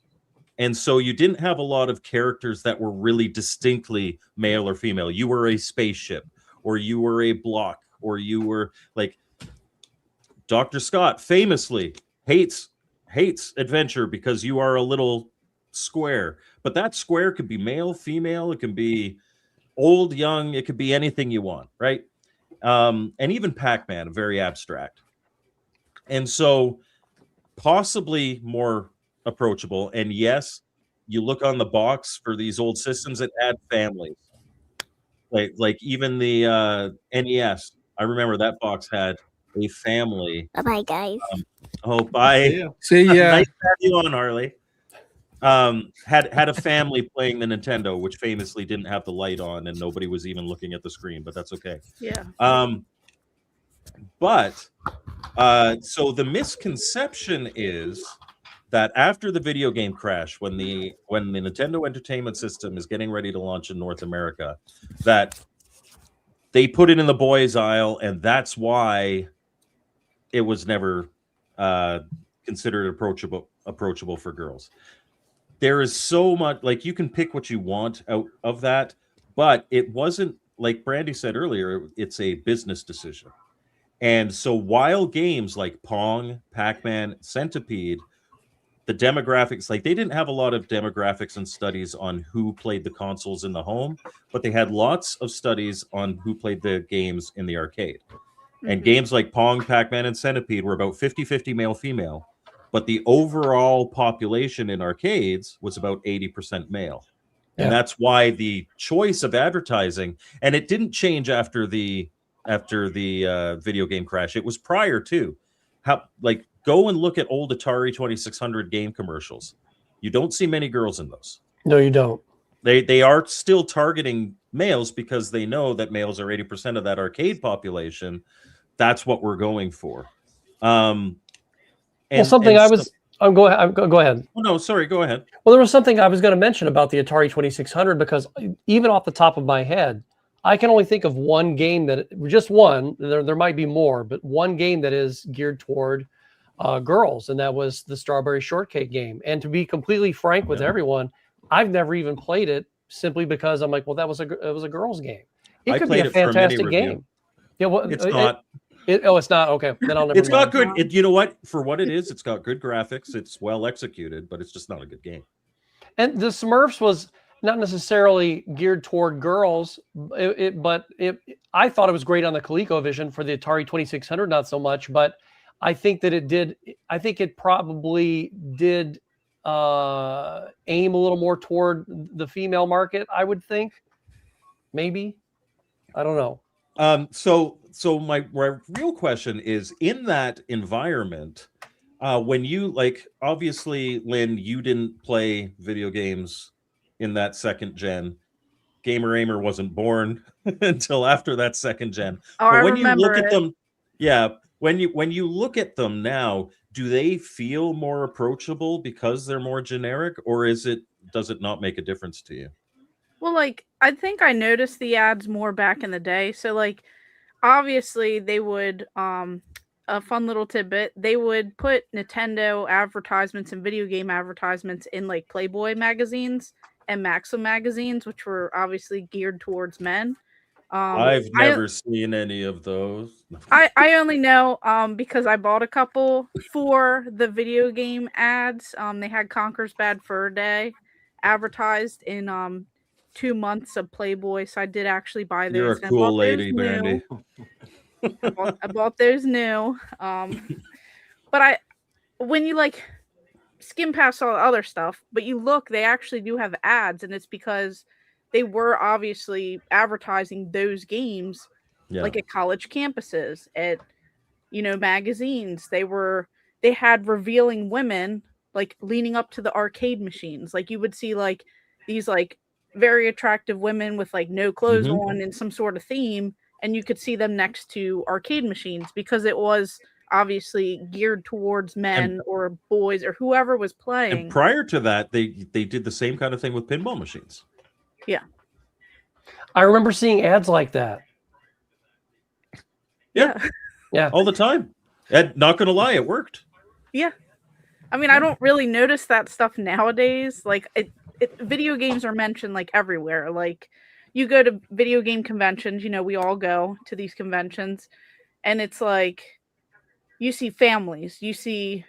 And so you didn't have a lot of characters that were really distinctly male or female. You were a spaceship, or you were a block, or you were like Dr. Scott famously hates adventure because you are a little square. But that square could be male, female, it can be old, young, it could be anything you want, right? And even Pac-Man, very abstract. And so possibly more approachable. And yes, you look on the box for these old systems that add families. Like even the NES, I remember that box had a family. Bye-bye, guys. Bye. See ya. Nice to have you on, Harley. had a family playing the Nintendo, which famously didn't have the light on and nobody was even looking at the screen, but that's okay. Yeah. But so the misconception is that after the video game crash, when the Nintendo Entertainment System is getting ready to launch in North America, that they put it in the boys' aisle, and that's why it was never considered approachable for girls. There is so much, like, you can pick what you want out of that, but it wasn't, like Brandy said earlier, it's a business decision. And so while games like Pong, Pac-Man, Centipede, the demographics, like, they didn't have a lot of demographics and studies on who played the consoles in the home, but they had lots of studies on who played the games in the arcade. And games like Pong, Pac-Man, and Centipede were about 50-50 male-female, but the overall population in arcades was about 80% male. And that's why the choice of advertising, and it didn't change after the video game crash. It was prior to. Like, go and look at old Atari 2600 game commercials. You don't see many girls in those. No, you don't. They are still targeting males because they know that males are 80% of that arcade population. That's what we're going for. Go ahead. Go ahead. Oh, no, sorry. Go ahead. Well, there was something I was going to mention about the Atari 2600, because even off the top of my head, I can only think of one game just one. There might be more, but one game that is geared toward girls, and that was the Strawberry Shortcake game. And to be completely frank with everyone, I've never even played it, simply because I'm like, well, it was a girls' game. It could be a fantastic game. Yeah, well, it's not. It's not. Okay, then I'll never. It's got good. You know what? For what it is, it's got good graphics. It's well executed, but it's just not a good game. And the Smurfs was not necessarily geared toward girls, but I thought it was great on the ColecoVision. For the Atari 2600, not so much. But I think that it did. I think it probably did aim a little more toward the female market. I would think, maybe. I don't know. So my real question is, in that environment, when you, like, obviously, Lynn, you didn't play video games in that second gen. Gamer Aimer wasn't born until after that second gen. Oh, but when you look at them, when you look at them now, do they feel more approachable because they're more generic, or does it not make a difference to you? Well, like, I think I noticed the ads more back in the day. So, like, obviously they would, a fun little tidbit, they would put Nintendo advertisements and video game advertisements in, like, Playboy magazines and Maxim magazines, which were obviously geared towards men. I've never seen any of those. I only know because I bought a couple for the video game ads. They had Conker's Bad Fur Day advertised in 2 months of Playboy, so I did actually buy those. You're a cool lady, Brandy. I bought those new. But when you, like, skim past all the other stuff, but you look, they actually do have ads, and it's because they were obviously advertising those games, like, at college campuses, at, magazines. They had revealing women, like, leaning up to the arcade machines. Like, you would see, like, these, like, very attractive women with, like, no clothes on in some sort of theme, and you could see them next to arcade machines because it was obviously geared towards men or boys or whoever was playing. And prior to that, they did the same kind of thing with pinball machines. Yeah. I remember seeing ads like that. Yeah. All the time. And not gonna lie, it worked. Yeah. I mean, I don't really notice that stuff nowadays. Like, video games are mentioned, like, everywhere. Like, you go to video game conventions, we all go to these conventions, and it's like, you see families, you see,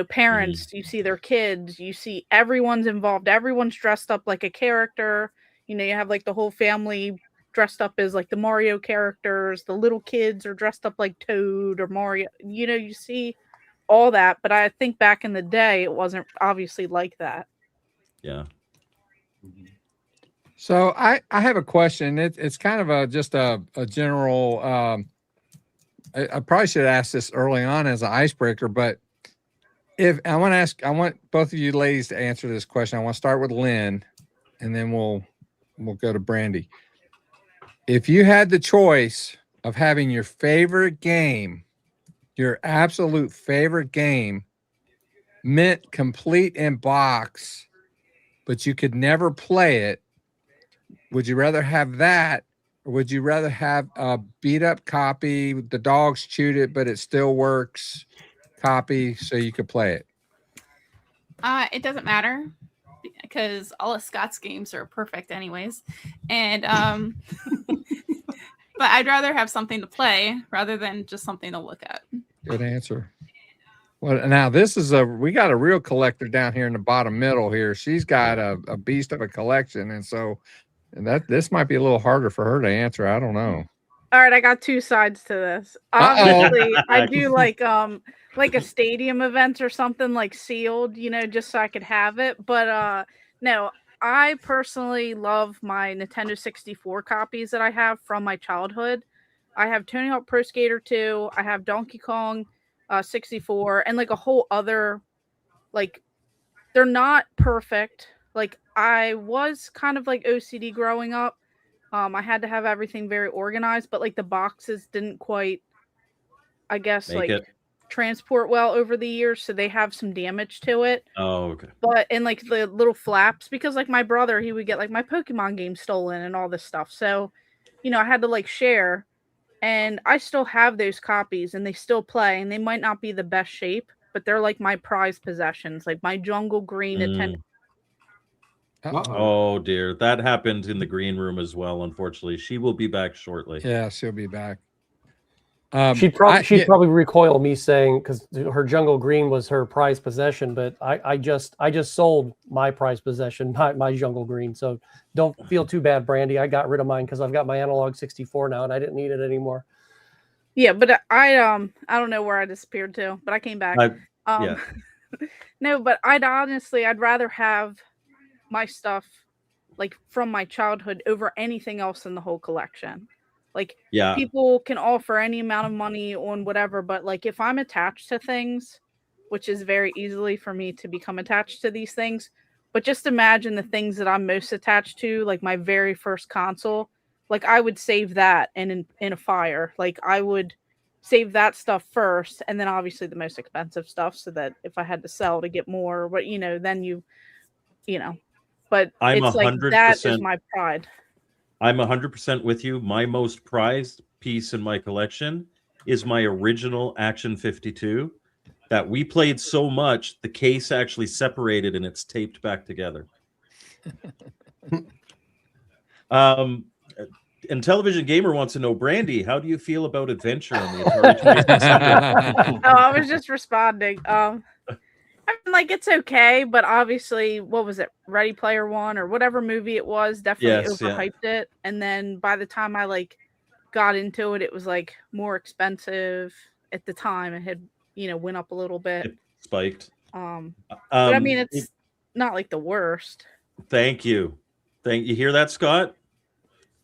parents, you see their kids, you see everyone's involved, everyone's dressed up like a character. You have, like, the whole family dressed up as, like, the Mario characters. The little kids are dressed up like Toad or Mario. You see all that, but I think back in the day, it wasn't obviously like that. Yeah. So I have a question. It's kind of just a general. I probably should ask this early on as an icebreaker, but If I want to ask, I want both of you ladies to answer this question. I want to start with Lynn, and then we'll go to Brandy. If you had the choice of having your favorite game, your absolute favorite game, mint complete in box, but you could never play it, would you rather have that, or would you rather have a beat up copy, the dogs chewed it, but it still works copy so you could play it? It doesn't matter because all of Scott's games are perfect anyways. And but I'd rather have something to play rather than just something to look at. Good answer. Well, now this is we got a real collector down here in the bottom middle here. She's got a beast of a collection, and so this might be a little harder for her to answer. I don't know. All right, I got two sides to this. Obviously, I do like a stadium event or something like sealed, just so I could have it. But no, I personally love my Nintendo 64 copies that I have from my childhood. I have Tony Hawk Pro Skater 2, I have Donkey Kong 64, and like a whole other, like, they're not perfect. Like, I was kind of like OCD growing up. I had to have everything very organized, but like the boxes didn't quite, I guess, transport well over the years, so they have some damage to it. Oh, okay. But and like the little flaps, because like my brother, he would get like my Pokemon game stolen and all this stuff. So, I had to like share, and I still have those copies, and they still play, and they might not be the best shape, but they're like my prized possessions, like my jungle green Nintendo. Oh dear, that happened in the green room as well. Unfortunately, she will be back shortly. Yeah, she'll be back. She'd probably recoil me saying, because her jungle green was her prized possession, but I just sold my prized possession, my jungle green. So don't feel too bad, Brandy. I got rid of mine because I've got my analog 64 now, and I didn't need it anymore. Yeah, but I don't know where I disappeared to, but I came back. Yeah. No, but I'd rather have my stuff like from my childhood over anything else in the whole collection. Like, yeah, people can offer any amount of money on whatever, but like if I'm attached to things, which is very easily for me to become attached to these things, but just imagine the things that I'm most attached to, like my very first console, like I would save that in a fire. Like I would save that stuff first, and then obviously the most expensive stuff, so that if I had to sell to get more, but then you know. But I'm it's 100%, like that is my pride. I'm 100% with you. My most prized piece in my collection is my original Action 52 that we played so much, the case actually separated and it's taped back together. And Television Gamer wants to know, Brandy, how do you feel about Adventure on the Atari 2600? Oh, I was just responding. I mean, like, it's okay, but obviously, what was it? Ready Player One or whatever movie it was definitely overhyped it. And then by the time I like got into it, it was like more expensive at the time. It had, went up a little bit. It spiked. But I mean, it's not like the worst. Thank you. You hear that, Scott?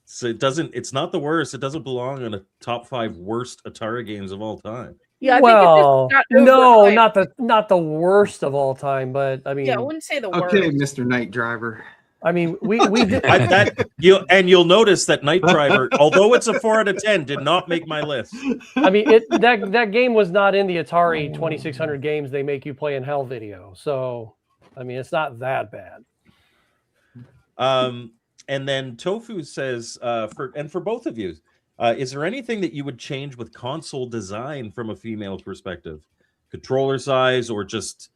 So it's not the worst. It doesn't belong in a top 5 worst Atari games of all time. Yeah, I well, think no, not the worst of all time, but I mean, yeah, I wouldn't say the worst. Okay, Mr. Night Driver. I mean, we did you'll notice that Night Driver, although it's a 4 out of 10, did not make my list. I mean, that game was not in the Atari 2600 games they make you play in hell video. So, I mean, it's not that bad. And then Tofu says, for both of you, is there anything that you would change with console design from a female perspective? Controller size or just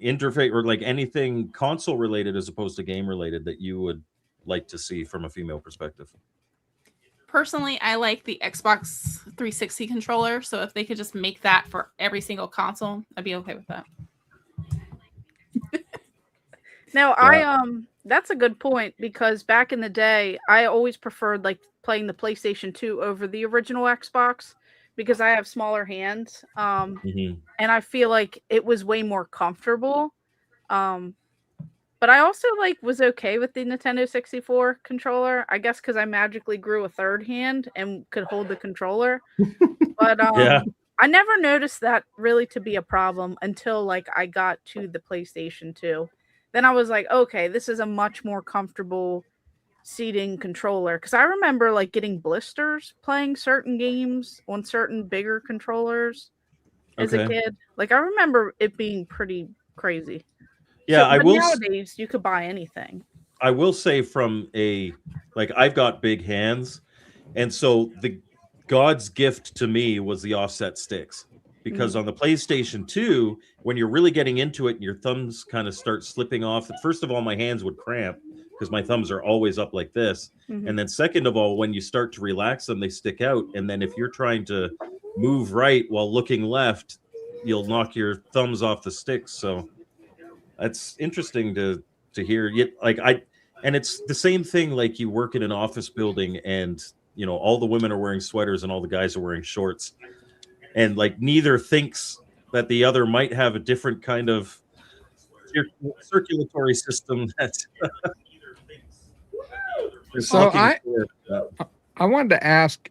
interface, or like anything console related as opposed to game related that you would like to see from a female perspective? Personally, I like the Xbox 360 controller, so if they could just make that for every single console, I'd be okay with that. No, that's a good point, because back in the day, I always preferred like playing the PlayStation 2 over the original Xbox because I have smaller hands. And I feel like it was way more comfortable. But I also was okay with the Nintendo 64 controller, I guess because I magically grew a third hand and could hold the controller. But I never noticed that really to be a problem until like I got to the PlayStation 2. Then I was like, okay, this is a much more comfortable seating controller. Because I remember like getting blisters playing certain games on certain bigger controllers as a Okay. kid. Like I remember it being pretty crazy. Yeah, So, I but will. nowadays you could buy anything. I will say from I've got big hands, and so the God's gift to me was the offset sticks. Because on the PlayStation 2, when you're really getting into it and your thumbs kind of start slipping off, first of all, my hands would cramp because my thumbs are always up like this. Mhm. And then second of all, when you start to relax them, they stick out. And then if you're trying to move right while looking left, you'll knock your thumbs off the sticks. So that's interesting to hear. Yet, and it's the same thing. Like you work in an office building, and all the women are wearing sweaters and all the guys are wearing shorts, and like neither thinks that the other might have a different kind of circulatory system. That's So I wanted to ask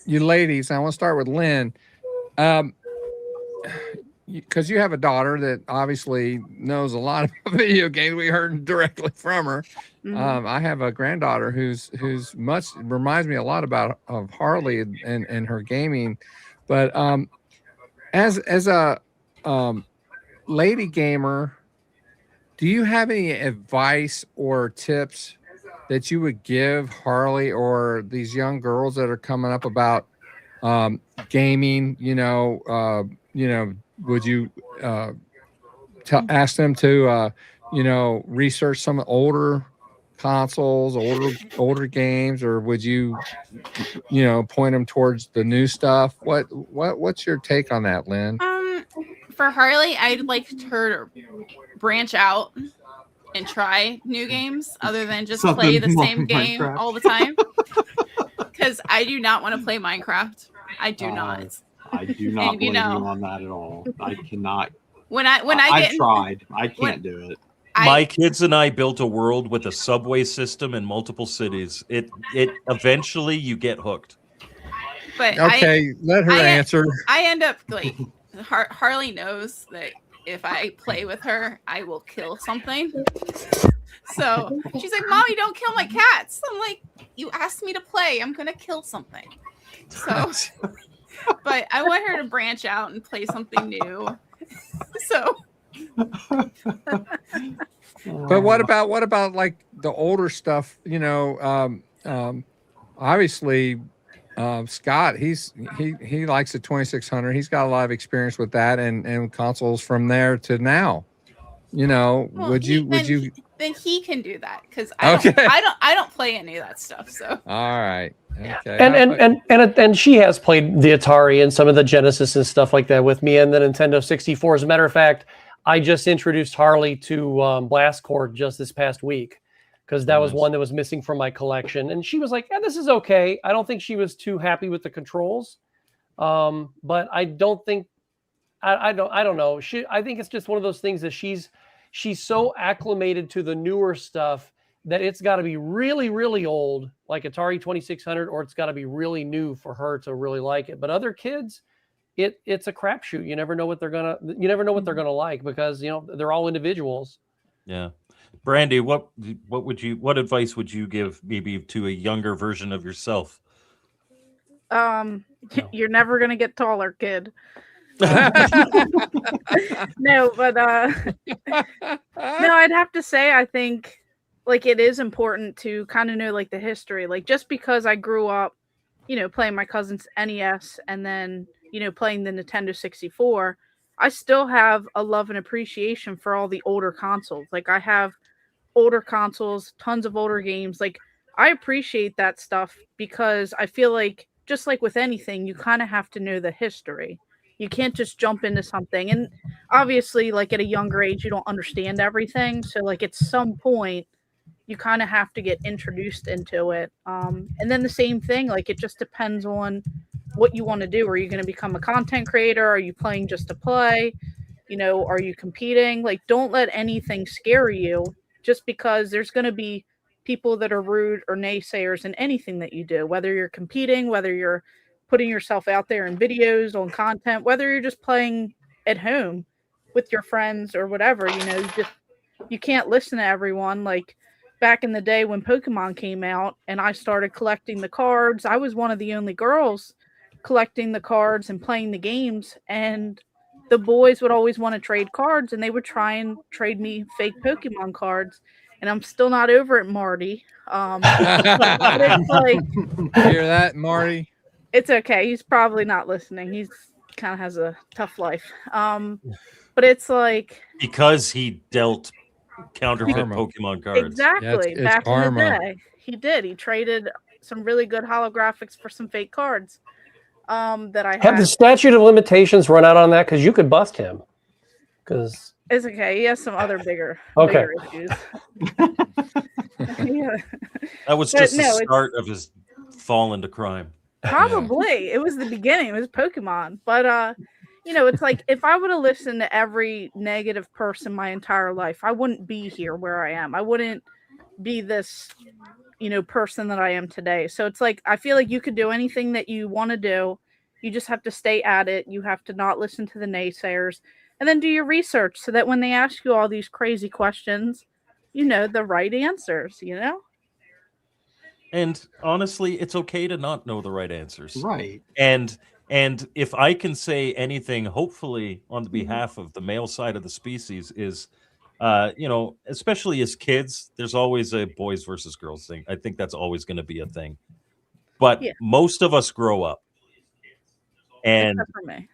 you ladies. I want to start with Lynn, because you have a daughter that obviously knows a lot of video games. We heard directly from her. I have a granddaughter who's much reminds me a lot of Harley and her gaming. But as a lady gamer, do you have any advice or tips that you would give Harley or these young girls that are coming up about gaming? Would you ask them to research some older consoles, older games, or would you point them towards the new stuff? What's your take on that, Lynn? For Harley, I'd like her to branch out and try new games other than just play the same game all the time. Because I do not want to play Minecraft. I do not. I do not believe you on that at all. I cannot. I've tried. I can't do it. My kids and I built a world with a subway system in multiple cities. It eventually you get hooked. But okay, let her answer. I end up like Harley knows that if I play with her, I will kill something. So she's like, "Mommy, don't kill my cats." I'm like, "You asked me to play. I'm gonna kill something." So, but I want her to branch out and play something new. So. But what about like the older stuff? Obviously, Scott, he likes the 2600. He's got a lot of experience with that and consoles from there to now. Would you? Then he can do that because I don't play any of that stuff. So all right. Okay. And she has played the Atari and some of the Genesis and stuff like that with me, and the Nintendo 64. As a matter of fact, I just introduced Harley to Blast Corps just this past week because that was one that was missing from my collection, and she was like, "Yeah, this is okay." I don't think she was too happy with the controls, but I don't think I don't know. I think it's just one of those things that she's so acclimated to the newer stuff that it's got to be really, really old, like Atari 2600, or it's got to be really new for her to really like it. But other kids, it's a crapshoot. You never know what they're gonna like because they're all individuals. Yeah, Brandy, what advice would you give maybe to a younger version of yourself? You're never gonna get taller, kid. No, but no, I'd have to say I think like it is important to kind of know like the history. Like just because I grew up, playing my cousin's NES and then playing the Nintendo 64, I still have a love and appreciation for all the older consoles. Like I have older consoles, tons of older games. Like I appreciate that stuff because I feel like just like with anything, you kind of have to know the history. You can't just jump into something. And obviously, like at a younger age, you don't understand everything. So like at some point, you kind of have to get introduced into it. And then the same thing, like it just depends on what you want to do. Are you going to become a content creator? Are you playing just to play? Are you competing? Like don't let anything scare you just because there's going to be people that are rude or naysayers in anything that you do, whether you're competing, whether you're putting yourself out there in videos, on content, whether you're just playing at home with your friends or whatever, you can't listen to everyone. Like back in the day when Pokemon came out and I started collecting the cards, I was one of the only girls collecting the cards and playing the games, and the boys would always want to trade cards, and they would try and trade me fake Pokemon cards, and I'm still not over it, Marty. But it's like, Hear that, Marty? it's okay. He's probably not listening. He's kind of has a tough life. But it's like, because he dealt counterfeit Karma. Pokemon cards. exactly. it's Back karma. in the day, he did. He traded some really good holographics for some fake cards. That I Have the statute of limitations run out on that? Because you could bust him. Because it's okay. He has some other bigger issues. Yeah. That was But just no, the it's- start of his fall into crime. Probably. It was the beginning. It was Pokemon. But it's like if I would have listened to every negative person my entire life, I wouldn't be here where I am. I wouldn't be this, person that I am today. So it's like I feel like you could do anything that you want to do. You just have to stay at it. You have to not listen to the naysayers and then do your research so that when they ask you all these crazy questions, you know the right answers, And honestly, it's okay to not know the right answers. Right. And if I can say anything, hopefully on the behalf of the male side of the species, is especially as kids, there's always a boys versus girls thing. I think that's always going to be a thing. But Yeah. most of us grow up. And except for me.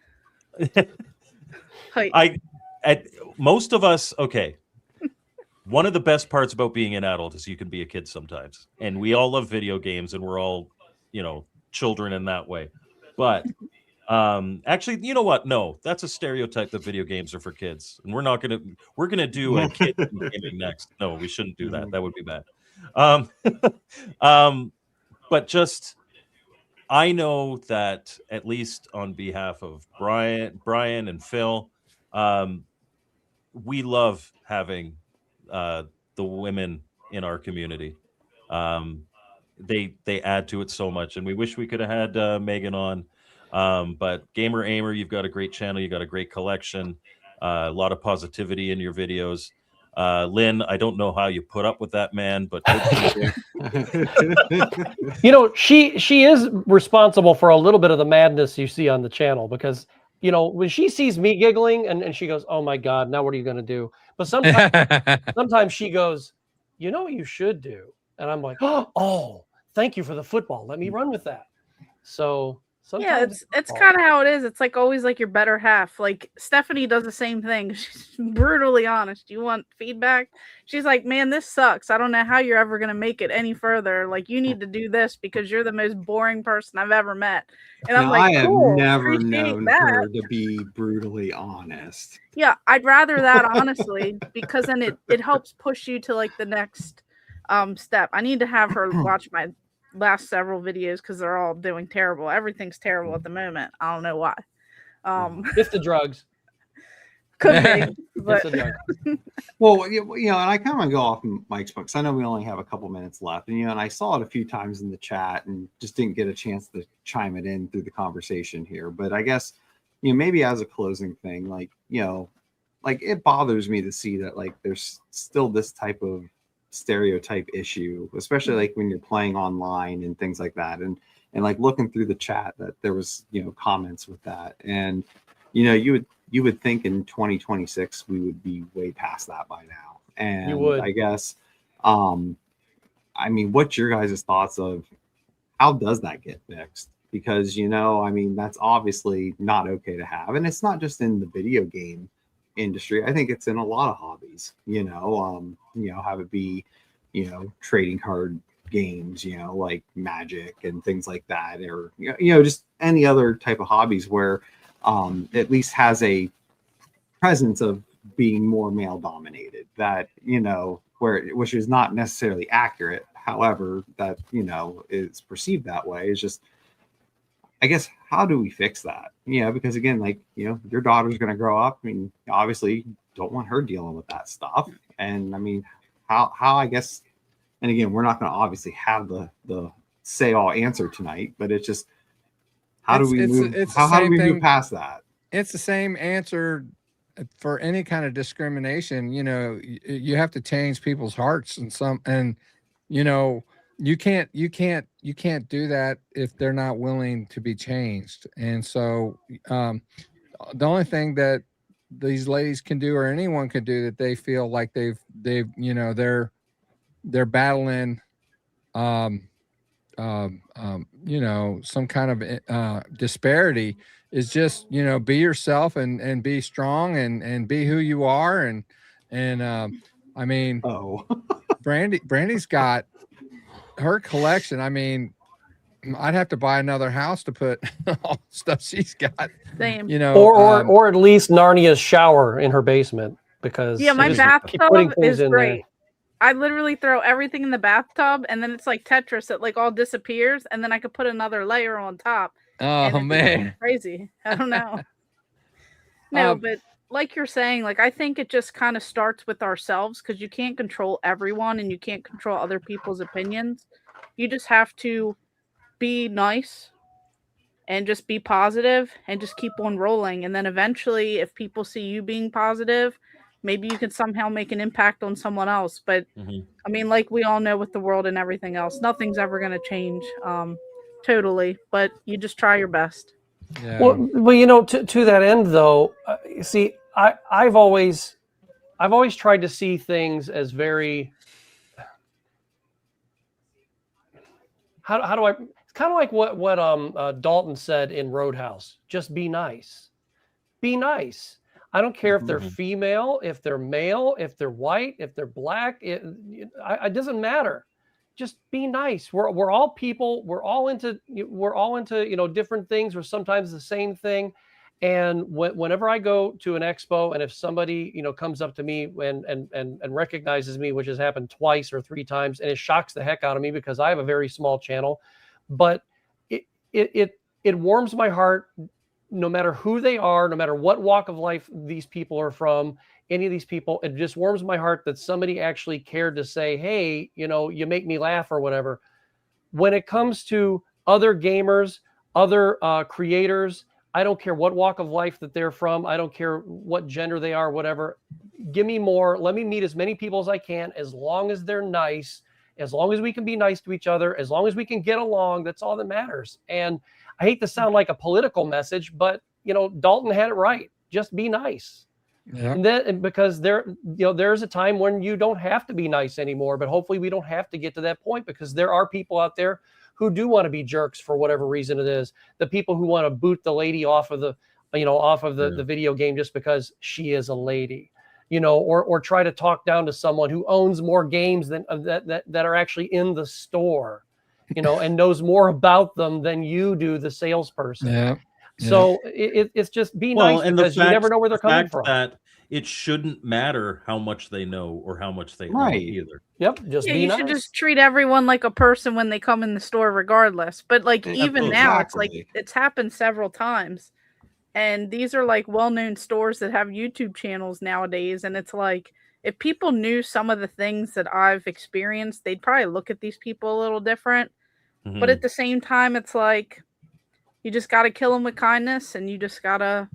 most of us, okay. One of the best parts about being an adult is you can be a kid sometimes. And we all love video games and we're all, children in that way. But actually, you know what? No, that's a stereotype that video games are for kids. And we're going to do a kid gaming next. No, we shouldn't do that. That would be bad. But just, I know that at least on behalf of Brian and Phil, we love having the women in our community. They add to it so much, and we wish we could have had Megan on. But Gamer Ahmer, you've got a great channel, you got a great collection, a lot of positivity in your videos. Lynn, I don't know how you put up with that man, but she is responsible for a little bit of the madness you see on the channel because when she sees me giggling and she goes, "Oh my God, now what are you going to do?" But sometimes she goes, "You know what you should do?" And I'm like, "Oh, thank you for the football. Let me run with that." So sometimes it's kind of how it is. It's like always like your better half. Like Stephanie does the same thing. She's brutally honest. You want feedback? She's like, "Man, this sucks. I don't know how you're ever gonna make it any further. Like you need to do this because you're the most boring person I've ever met." And I'm like, I have cool, never appreciate known that. her to be brutally honest. Yeah, I'd rather that honestly because then it helps push you to like the next step. I need to have her watch my last several videos because they're all doing terrible. Everything's terrible at the moment. I don't know why. It's the drugs. Could be, but It's the drugs. Well, and I kind of want to go off Mike's book because I know we only have a couple minutes left, and and I saw it a few times in the chat and just didn't get a chance to chime it in through the conversation here. But I guess maybe as a closing thing, like it bothers me to see that like there's still this type of stereotype issue, especially like when you're playing online and things like that, and like looking through the chat that there was comments with that, and you would think in 2026 we would be way past that by now. And You would. I guess what's your guys' thoughts of how does that get fixed? Because that's obviously not okay to have, and it's not just in the video game industry. I think it's in a lot of hobbies, have it be trading card games, like Magic and things like that, or just any other type of hobbies where at least has a presence of being more male dominated, that which is not necessarily accurate, however that is perceived that way. Is just, I guess, how do we fix that? Because again, like, your daughter's going to grow up. I mean, obviously you don't want her dealing with that stuff. And I mean, how I guess, and again, we're not going to obviously have the say all answer tonight, but it's just, How do we It's- move? it's the How do same we move thing. past that? It's the same answer for any kind of discrimination. You know, you have to change people's hearts and you know, you can't do that if they're not willing to be changed. And so the only thing that these ladies can do, or anyone can do, that they feel like they've you know, they're battling you know, some kind of disparity, is just, you know, be yourself and be strong and be who you are. And I mean, Oh, Brandy's got her collection. I mean, I'd have to buy another house to put all the stuff she's got, Same. you know. Or at least Narnia's shower in her basement, because Yeah, my they just keep putting bathtub things is in great. there. I literally throw everything in the bathtub, and then it's like Tetris. It like all disappears, and then I could put another layer on top. and Oh it's man, crazy. I don't know. No, but like you're saying, like I think it just kind of starts with ourselves, because you can't control everyone and you can't control other people's opinions. You just have to be nice and just be positive and just keep on rolling. And then eventually, if people see you being positive, maybe you can somehow make an impact on someone else. But I mean, like we all know with the world and everything else, nothing's ever going to change totally, but you just try your best. yeah. Well, you know, to that end, though, you see, I've always tried to see things as very, how do I? It's kind of like what Dalton said in Roadhouse. Just be nice. Be nice. I don't care if they're female, if they're male, if they're white, if they're black. It doesn't matter. Just be nice. We're all people. We're all into you know, different things, or sometimes the same thing. And whenever I go to an expo, and if somebody, you know, comes up to me and recognizes me, which has happened twice or three times, and it shocks the heck out of me because I have a very small channel, but it warms my heart, no matter who they are, no matter what walk of life these people are from, any of these people. It just warms my heart that somebody actually cared to say, hey, you know, you make me laugh or whatever. When it comes to other gamers, other creators, I don't care what walk of life that they're from. I don't care what gender they are, whatever. Give me more. Let me meet as many people as I can, as long as they're nice, as long as we can be nice to each other, as long as we can get along. That's all that matters. And I hate to sound like a political message, but, you know, Dalton had it right. Just be nice. Yeah. And then, because there's a time when you don't have to be nice anymore, but hopefully we don't have to get to that point, because there are people out there who do want to be jerks for whatever reason it is. The people who want to boot the lady off of the video game just because she is a lady, you know, or try to talk down to someone who owns more games than that are actually in the store, you know, and knows more about them than you do, the salesperson. Yeah. So it's just be nice, and because you never know where they're coming from. That it shouldn't matter how much they know or how much they own either. Yep, just Yeah, be you nice. should just treat everyone like a person when they come in the store, regardless. But like even now, it's like it's happened several times, and these are like well-known stores that have YouTube channels nowadays. And it's like, if people knew some of the things that I've experienced, they'd probably look at these people a little different. But at the same time, it's like, you just got to kill them with kindness, and you just got to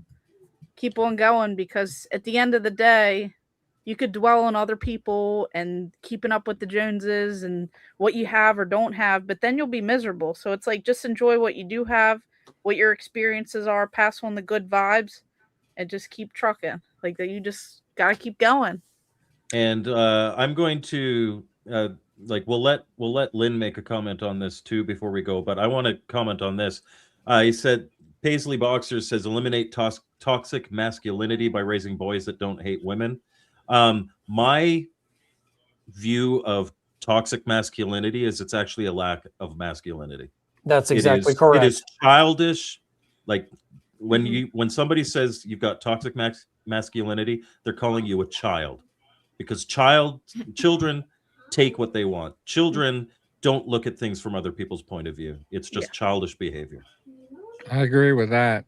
keep on going, because at the end of the day, you could dwell on other people and keeping up with the Joneses and what you have or don't have, but then you'll be miserable. So it's like, just enjoy what you do have, what your experiences are, pass on the good vibes, and just keep trucking. Like that, you just got to keep going. And I'm going to we'll let Lynn make a comment on this too before we go, but I want to comment on this. He said, Paisley Boxers says, eliminate toxic masculinity by raising boys that don't hate women. My view of toxic masculinity is it's actually a lack of masculinity. That's exactly correct. It is childish. Like when somebody says you've got toxic masculinity, they're calling you a child, because children take what they want. Children don't look at things from other people's point of view. It's just childish behavior. I agree with that.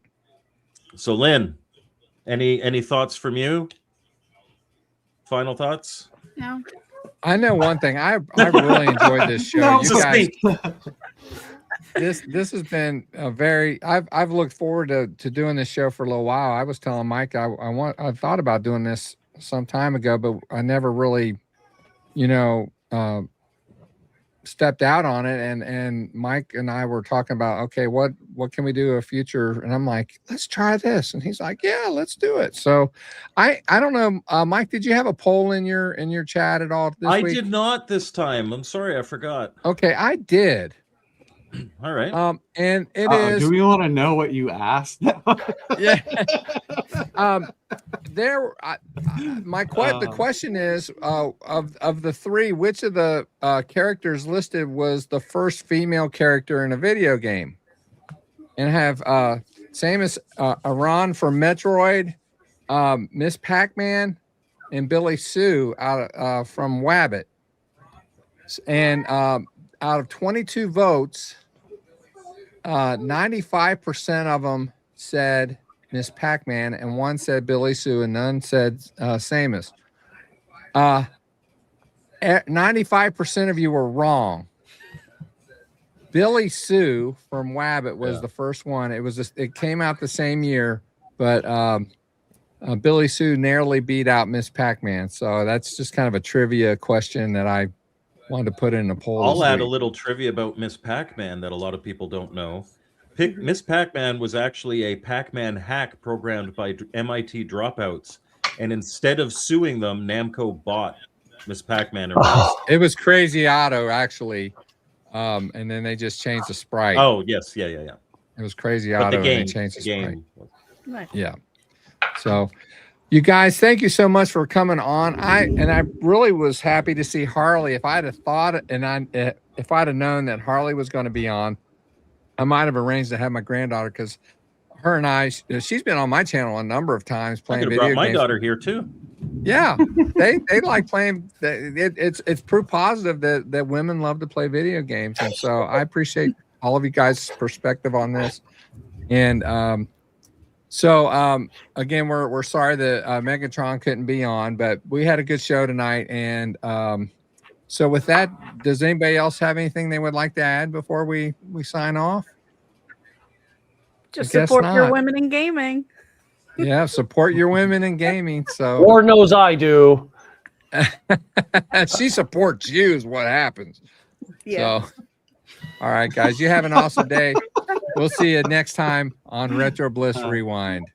So Lynn, any thoughts from you? Final thoughts? No. I know one thing. I really enjoyed this show. No, You guys, this has been a very. I've looked forward to doing this show for a little while. I was telling Mike I thought about doing this some time ago, but I never really, stepped out on it. And Mike and I were talking about, okay, what can we do in the future? And I'm like, let's try this. And he's like, yeah, let's do it. So I don't know, Mike, did you have a poll in your chat at all this week? I did not this time. I'm sorry, I forgot. Okay, I did. All right. And it is. Do we want to know what you asked? Yeah. The question is, of the three, which of the characters listed was the first female character in a video game? And have same as Iran from Metroid, Miss Pac-Man, and Billy Sue from Wabbit. And out of 22 votes, 95% of them said Miss Pac-Man, and one said Billy Sue, and none said Samus. 95% of you were wrong. Billy Sue from Wabbit was the first one. It came out the same year, but Billy Sue narrowly beat out Miss Pac-Man. So that's just kind of a trivia question that I wanted to put in a poll. I'll add a little trivia about Miss Pac-Man that a lot of people don't know. Miss Pac-Man was actually a Pac-Man hack programmed by MIT dropouts, and instead of suing them, Namco bought Miss Pac-Man. It was Crazy Otto, actually, and then they just changed the sprite. Oh yes, yeah. It was Crazy Otto, and they changed the sprite. Nice. Yeah. So, you guys, thank you so much for coming on. I really was happy to see Harley. If I'd have thought if I'd have known that Harley was going to be on, I might have arranged to have my granddaughter, because her and I, she's been on my channel a number of times playing video games. My daughter here too. Yeah, they like playing. It's proof positive that women love to play video games, and so I appreciate all of you guys' perspective on this. And so again, we're sorry that Megatron couldn't be on, but we had a good show tonight. And so with that, does anybody else have anything they would like to add before we sign off? Just support your women in gaming. Yeah, support your women in gaming. So Lord knows I do. She supports you is what happens. Yeah. So, all right, guys, you have an awesome day. We'll see you next time on Retro Bliss Rewind.